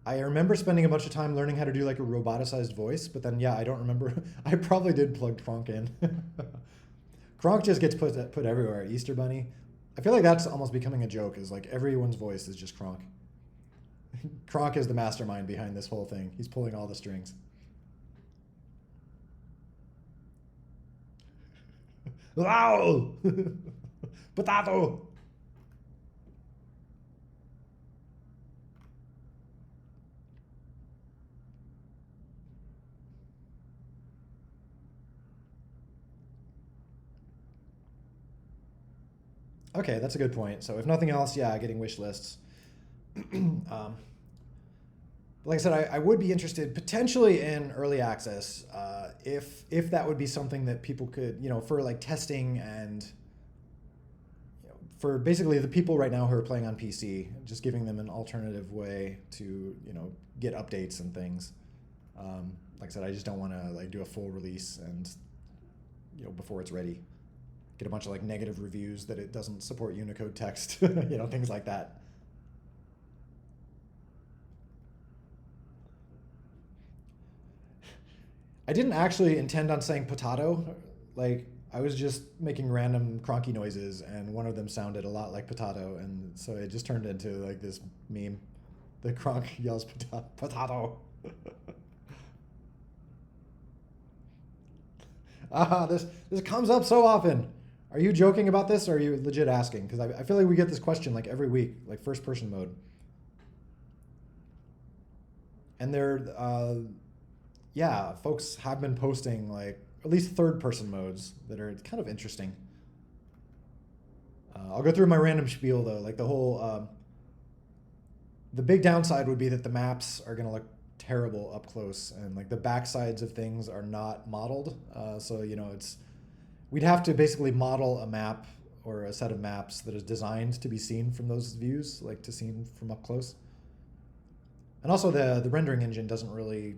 I remember spending a bunch of time learning how to do like a roboticized voice, but then yeah, I don't remember. I probably did plug Kronk in. Kronk just gets put everywhere. Easter Bunny. I feel like that's almost becoming a joke. Is like everyone's voice is just Kronk. Kronk is the mastermind behind this whole thing. He's pulling all the strings. Wow! Potato! Okay, that's a good point. So if nothing else, yeah, getting wish lists. um, like I said, I would be interested potentially in early access if that would be something that people could, for like testing and for basically the people right now who are playing on PC, just giving them an alternative way to get updates and things. Like I said, I just don't want to like do a full release and before it's ready, get a bunch of like negative reviews that it doesn't support Unicode text, things like that. I didn't actually intend on saying potato. Like I was just making random cronky noises, and one of them sounded a lot like potato, and so it just turned into like this meme. The Kronk yells potato. This comes up so often. Are you joking about this, or are you legit asking? Because I feel like we get this question like every week, like first person mode, and yeah, folks have been posting like at least third person modes that are kind of interesting. I'll go through my random spiel though. Like the big downside would be that the maps are gonna look terrible up close, and like the backsides of things are not modeled. So we'd have to basically model a map or a set of maps that is designed to be seen from those views, like to seen from up close. And also the rendering engine doesn't really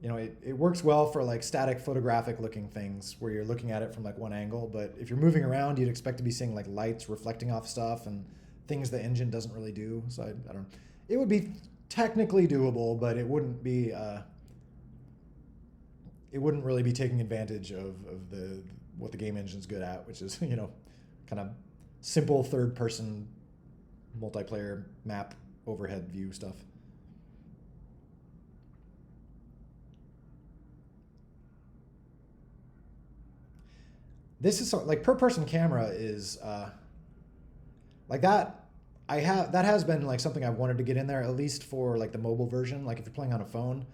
You know, it works well for like static photographic looking things where you're looking at it from like one angle, but if you're moving around, you'd expect to be seeing like lights reflecting off stuff and things the engine doesn't really do. So I don't. It would be technically doable, but it wouldn't be. It wouldn't really be taking advantage of the what the game engine's good at, which is kind of simple third person multiplayer map overhead view stuff. This is like per person camera is like that. That has been like something I've wanted to get in there, at least for like the mobile version. Like if you're playing on a phone,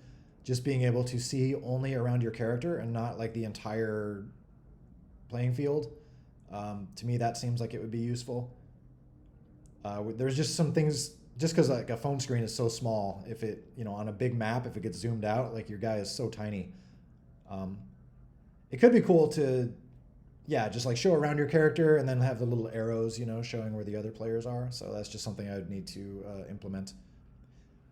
just being able to see only around your character and not like the entire playing field. To me, that seems like it would be useful. There's just some things, just because like a phone screen is so small, if it, on a big map, if it gets zoomed out, like your guy is so tiny. It could be cool to, yeah, just like show around your character and then have the little arrows, showing where the other players are. So that's just something I would need to implement.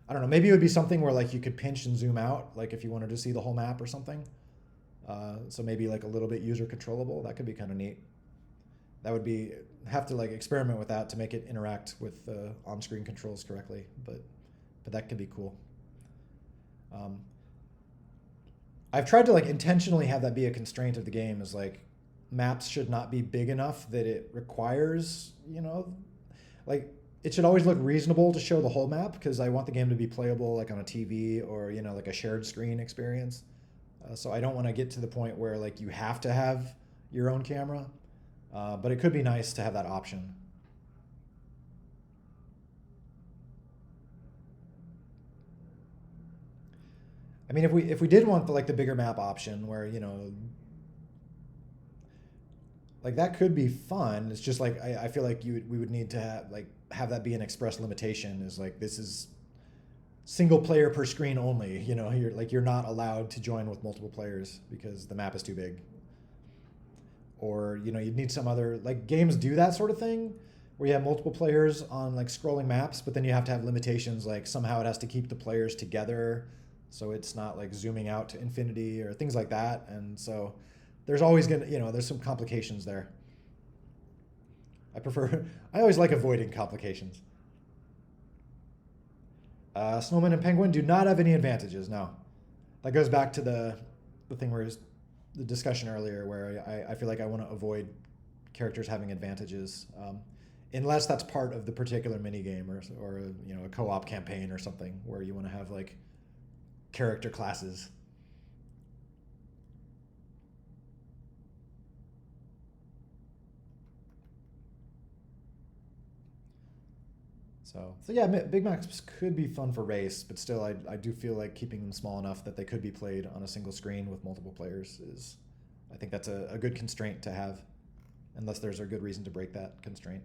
I don't know, maybe it would be something where like you could pinch and zoom out, like if you wanted to see the whole map or something. So maybe like a little bit user controllable. That could be kind of neat. That would be, have to like experiment with that to make it interact with on-screen controls correctly, but that could be cool. I've tried to like intentionally have that be a constraint of the game, is like maps should not be big enough that it requires, like it should always look reasonable to show the whole map, because I want the game to be playable like on a TV or, like a shared screen experience. So I don't want to get to the point where like you have to have your own camera, but it could be nice to have that option. I mean, if we did want the bigger map option where, like that could be fun. It's just like I feel like we would need to have that be an express limitation, is like this is single player per screen only. You're not allowed to join with multiple players because the map is too big. Or you'd need some other, like games do that sort of thing where you have multiple players on like scrolling maps, but then you have to have limitations, like somehow it has to keep the players together so it's not like zooming out to infinity or things like that. And so there's always gonna, there's some complications there. I always like avoiding complications. Snowman and Penguin do not have any advantages, no. That goes back to the thing where the discussion earlier, where I feel like I want to avoid characters having advantages, unless that's part of the particular minigame or a co-op campaign or something where you want to have like character classes. So yeah, big maps could be fun for race, but still, I do feel like keeping them small enough that they could be played on a single screen with multiple players is, I think that's a good constraint to have, unless there's a good reason to break that constraint.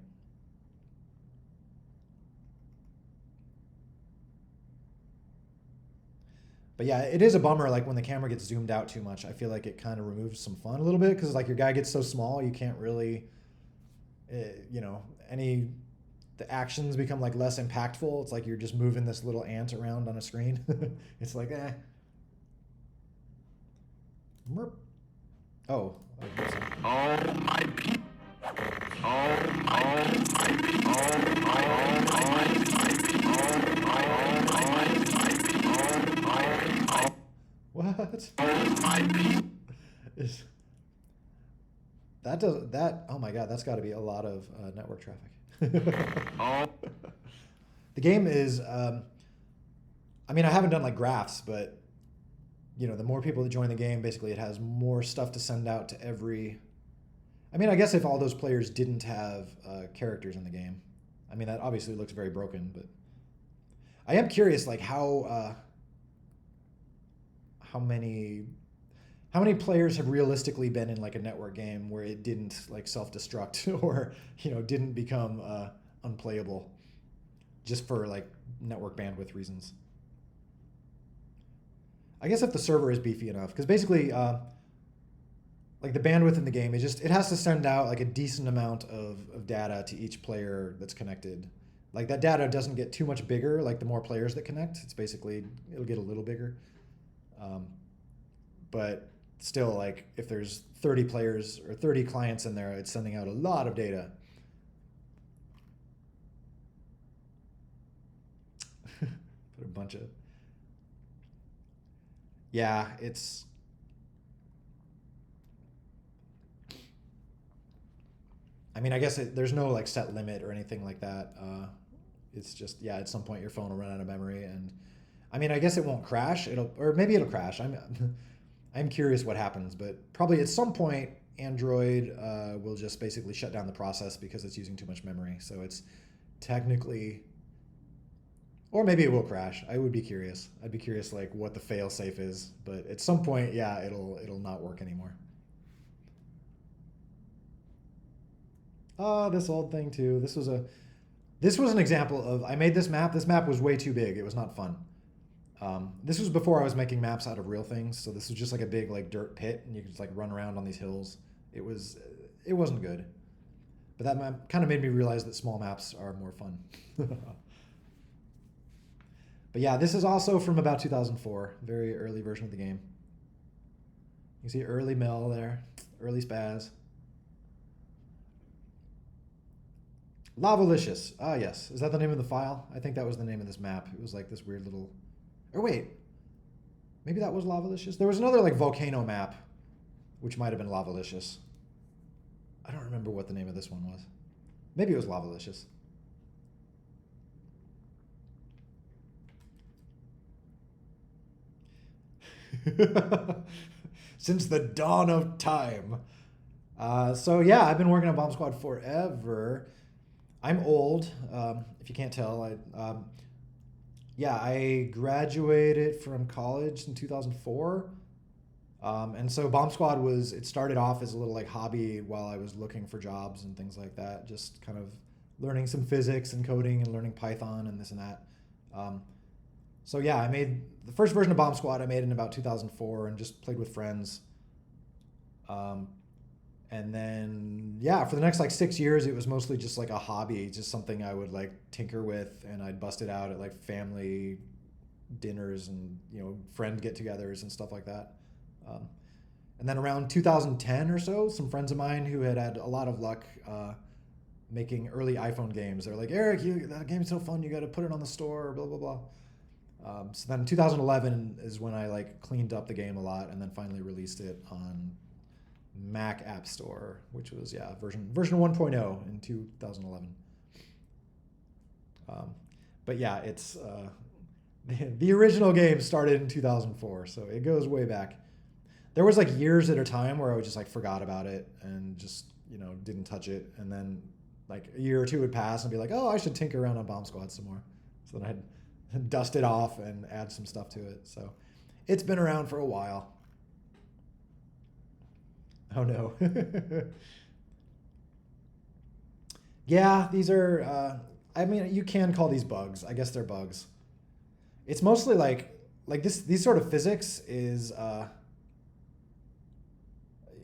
But yeah, it is a bummer, like when the camera gets zoomed out too much. I feel like it kind of removes some fun a little bit, because like your guy gets so small, you can't really, the actions become like less impactful. It's like you're just moving this little ant around on a screen. It's like, eh. Merp. Oh. All my people. All my people. All What? Is that? Oh my God, that's got to be a lot of network traffic. The game is. I mean, I haven't done like graphs, but the more people that join the game, basically, it has more stuff to send out to every. I mean, I guess if all those players didn't have characters in the game, I mean, that obviously looks very broken. But I am curious, like how many players have realistically been in like a network game where it didn't like self-destruct or didn't become unplayable just for like network bandwidth reasons. I guess if the server is beefy enough, because basically like the bandwidth in the game, it has to send out like a decent amount of data to each player that's connected. Like that data doesn't get too much bigger, like the more players that connect. It's basically, it'll get a little bigger. Um, but still, like if there's 30 players or 30 clients in there, it's sending out a lot of data. Put a bunch of, yeah, it's, I mean, I guess there's no like set limit or anything like that. It's just, yeah, at some point your phone will run out of memory, and I mean, I guess it won't crash. It'll, or maybe it'll crash. I'm curious what happens, but probably at some point Android will just basically shut down the process because it's using too much memory. So it's technically, or maybe it will crash. I would be curious. I'd be curious like what the fail safe is, but at some point, yeah, it'll not work anymore. Oh, this old thing too. This was an example of I made this map. This map was way too big. It was not fun. This was before I was making maps out of real things, so this was just like a big like dirt pit, and you could just like run around on these hills. It wasn't good, but that map kind of made me realize that small maps are more fun. But yeah, this is also from about 2004, very early version of the game. You see early Mel there, early Spaz. Lavalicious. Ah, yes. Is that the name of the file? I think that was the name of this map. It was like this weird little. Or wait, maybe that was Lavalicious. There was another like volcano map, which might have been Lavalicious. I don't remember what the name of this one was. Maybe it was Lavalicious. Since the dawn of time. So yeah, I've been working on Bomb Squad forever. I'm old, if you can't tell. I graduated from college in 2004. And so Bomb Squad it started off as a little like hobby while I was looking for jobs and things like that. Just kind of learning some physics and coding and learning Python and this and that. So yeah, I made the first version of Bomb Squad I made in about 2004 and just played with friends. And then, yeah, for the next like 6 years, it was mostly just like a hobby, just something I would like tinker with, and I'd bust it out at like family dinners and, friend get-togethers and stuff like that. And then around 2010 or so, some friends of mine who had a lot of luck making early iPhone games, they're like, Eric, that game's so fun, you got to put it on the store, blah, blah, blah. So then 2011 is when I like cleaned up the game a lot and then finally released it on Mac App Store, which was version 1.0 in 2011. But yeah, it's the original game started in 2004, so it goes way back. There was like years at a time where I just like forgot about it and just didn't touch it, and then like a year or two would pass and be like, oh, I should tinker around on Bomb Squad some more. So then I'd dust it off and add some stuff to it. So it's been around for a while. Oh no. Yeah, these are. I mean, you can call these bugs. I guess they're bugs. It's mostly like this. These sort of physics is.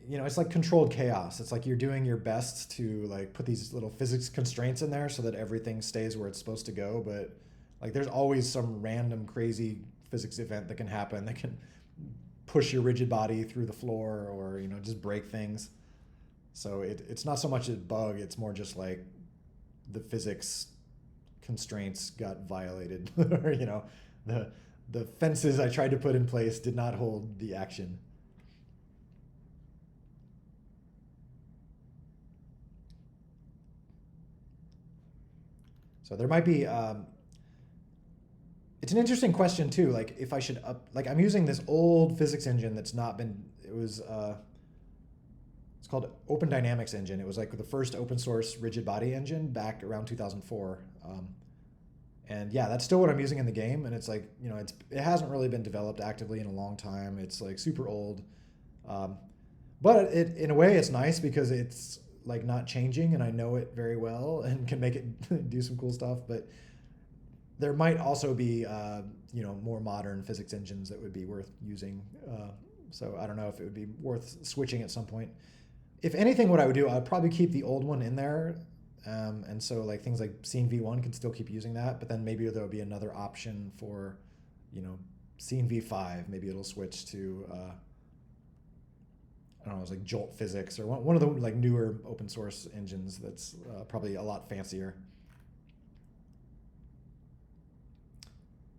It's like controlled chaos. It's like you're doing your best to like put these little physics constraints in there so that everything stays where it's supposed to go. But like, there's always some random crazy physics event that can happen that can push your rigid body through the floor or just break things. So it's not so much a bug, it's more just like the physics constraints got violated or the fences I tried to put in place did not hold the action. So there might be it's an interesting question too. Like if I should I'm using this old physics engine that's not been. It's called Open Dynamics engine. It was like the first open source rigid body engine back around 2004. And yeah, that's still what I'm using in the game. And it's like it hasn't really been developed actively in a long time. It's like super old. But in a way it's nice because it's like not changing and I know it very well and can make it do some cool stuff. But there might also be, more modern physics engines that would be worth using. So I don't know if it would be worth switching at some point. If anything, what I would do, I'd probably keep the old one in there. And so like things like Scene V1 can still keep using that, but then maybe there'll be another option for, Scene V5, maybe it'll switch to I don't know, it's like Jolt Physics or one of the like newer open source engines that's probably a lot fancier.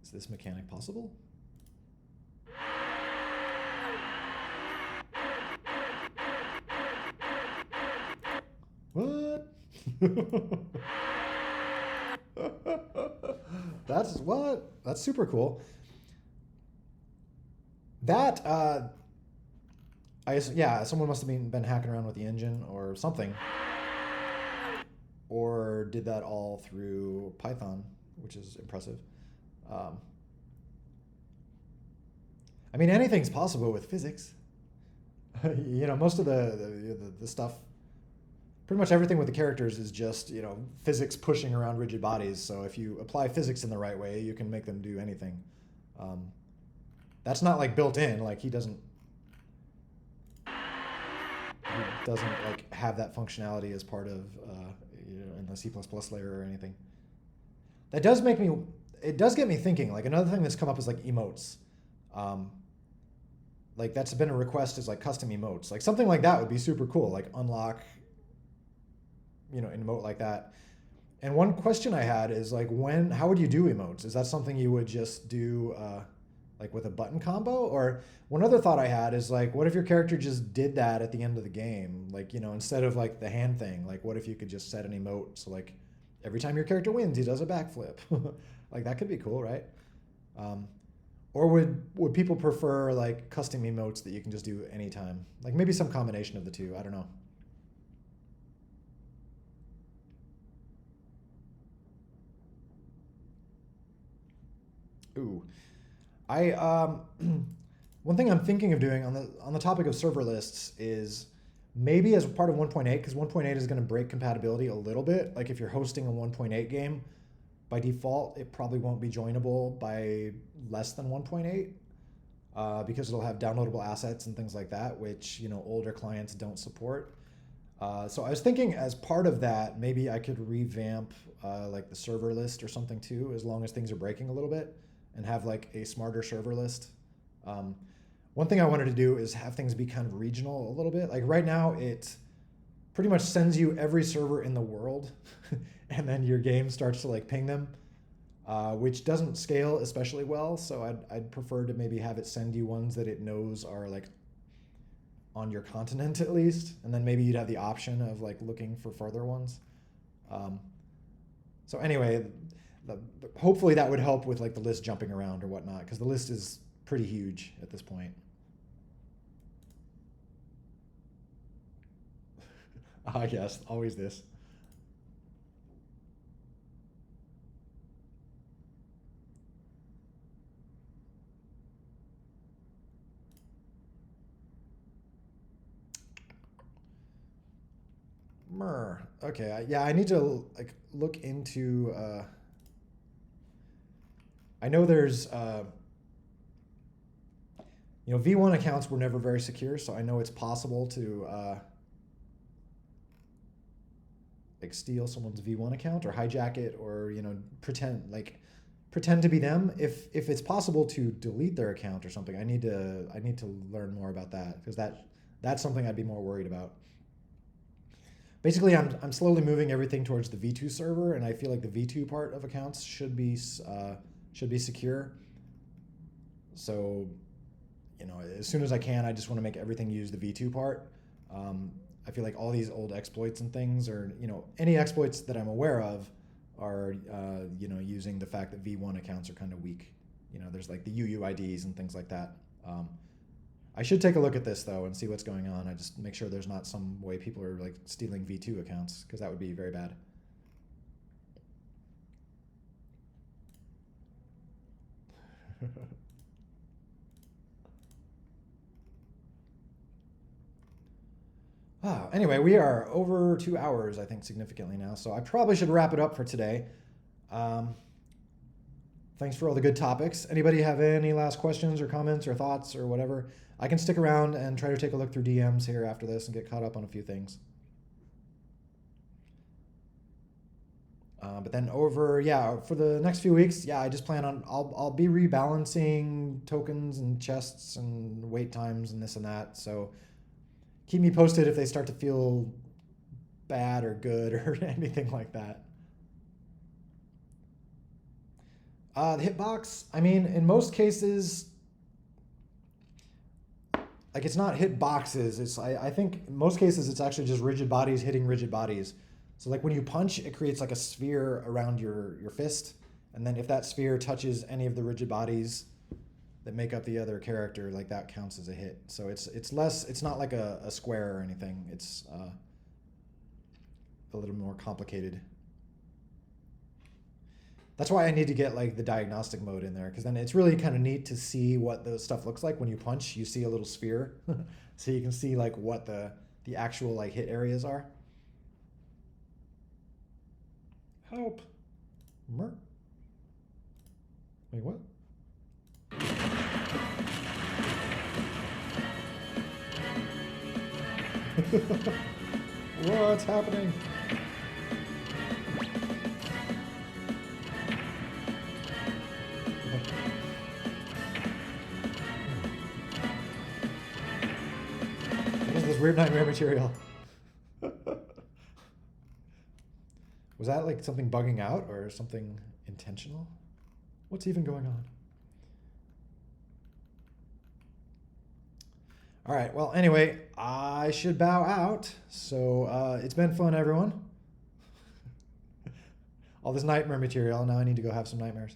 Is this mechanic possible? What? That's super cool. That yeah, someone must have been hacking around with the engine or something, or did that all through Python, which is impressive. I mean, anything's possible with physics. You know, most of the stuff, pretty much everything with the characters is just, you know, physics pushing around rigid bodies. So if you apply physics in the right way, you can make them do anything. That's not like built in. Like he doesn't like have that functionality as part of you know, in the C++ layer or anything. That does make me. It does get me thinking. Like another thing that's come up is like emotes. Like that's been a request is like custom emotes. Like something like that would be super cool. Like unlock, you know, an emote like that. And one question I had is like how would you do emotes? Is that something you would just do like with a button combo? Or one other thought I had is like, what if your character just did that at the end of the game? Like, you know, instead of like the hand thing, like what if you could just set an emote so like every time your character wins, he does a backflip. Like that could be cool, right? Or would people prefer like custom emotes that you can just do anytime? Like maybe some combination of the two. I don't know. Ooh, I one thing I'm thinking of doing on the topic of server lists is maybe as part of 1.8, because 1.8 is going to break compatibility a little bit. Like if you're hosting a 1.8 game, by default, it probably won't be joinable by less than 1.8 because it'll have downloadable assets and things like that, which, you know, older clients don't support. So I was thinking as part of that, maybe I could revamp like the server list or something too, as long as things are breaking a little bit, and have like a smarter server list. One thing I wanted to do is have things be kind of regional a little bit. Like right now, it pretty much sends you every server in the world, and then your game starts to like ping them, which doesn't scale especially well. So I'd prefer to maybe have it send you ones that it knows are like on your continent at least, and then maybe you'd have the option of like looking for further ones. So anyway, hopefully that would help with like the list jumping around or whatnot, because the list is pretty huge at this point. Yes, always this. Okay, yeah, I need to like look into. I know there's, you know, V1 accounts were never very secure, so I know it's possible to like steal someone's V1 account or hijack it, or, you know, pretend to be them. If it's possible to delete their account or something, I need to learn more about that, because that's something I'd be more worried about. Basically, I'm slowly moving everything towards the V2 server, and I feel like the V2 part of accounts should be secure. So, you know, as soon as I can, I just want to make everything use the V2 part. I feel like all these old exploits and things, or, you know, any exploits that I'm aware of are, you know, using the fact that V1 accounts are kind of weak. You know, there's like the UUIDs and things like that. I should take a look at this though and see what's going on. I just make sure there's not some way people are like stealing V2 accounts, because that would be very bad. Anyway, we are over 2 hours, I think, significantly now, so I probably should wrap it up for today. Thanks for all the good topics. Anybody have any last questions or comments or thoughts or whatever? I can stick around and try to take a look through DMs here after this and get caught up on a few things. But then for the next few weeks, I just plan on, I'll be rebalancing tokens and chests and wait times and this and that. So keep me posted if they start to feel bad or good or anything like that. The hitbox, I mean, in most cases, like it's not hit boxes. I think in most cases it's actually just rigid bodies hitting rigid bodies. So like when you punch, it creates like a sphere around your fist, and then if that sphere touches any of the rigid bodies that make up the other character, like that counts as a hit. So it's not like a square or anything. It's a little more complicated. That's why I need to get like the diagnostic mode in there, because then it's really kind of neat to see what the stuff looks like when you punch. You see a little sphere, so you can see like what the actual like hit areas are. Help! Wait, what? What's happening? What is this weird nightmare material? Was that like something bugging out or something intentional? What's even going on? All right, well, anyway, I should bow out. So it's been fun, everyone. All this nightmare material. Now I need to go have some nightmares.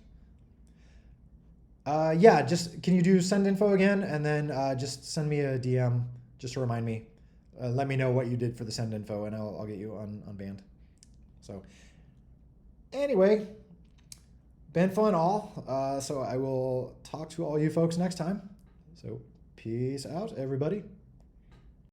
Just can you do send info again, and then just send me a DM just to remind me. Let me know what you did for the send info, and I'll get you on band. So anyway, been fun all. So I will talk to all you folks next time. So peace out, everybody.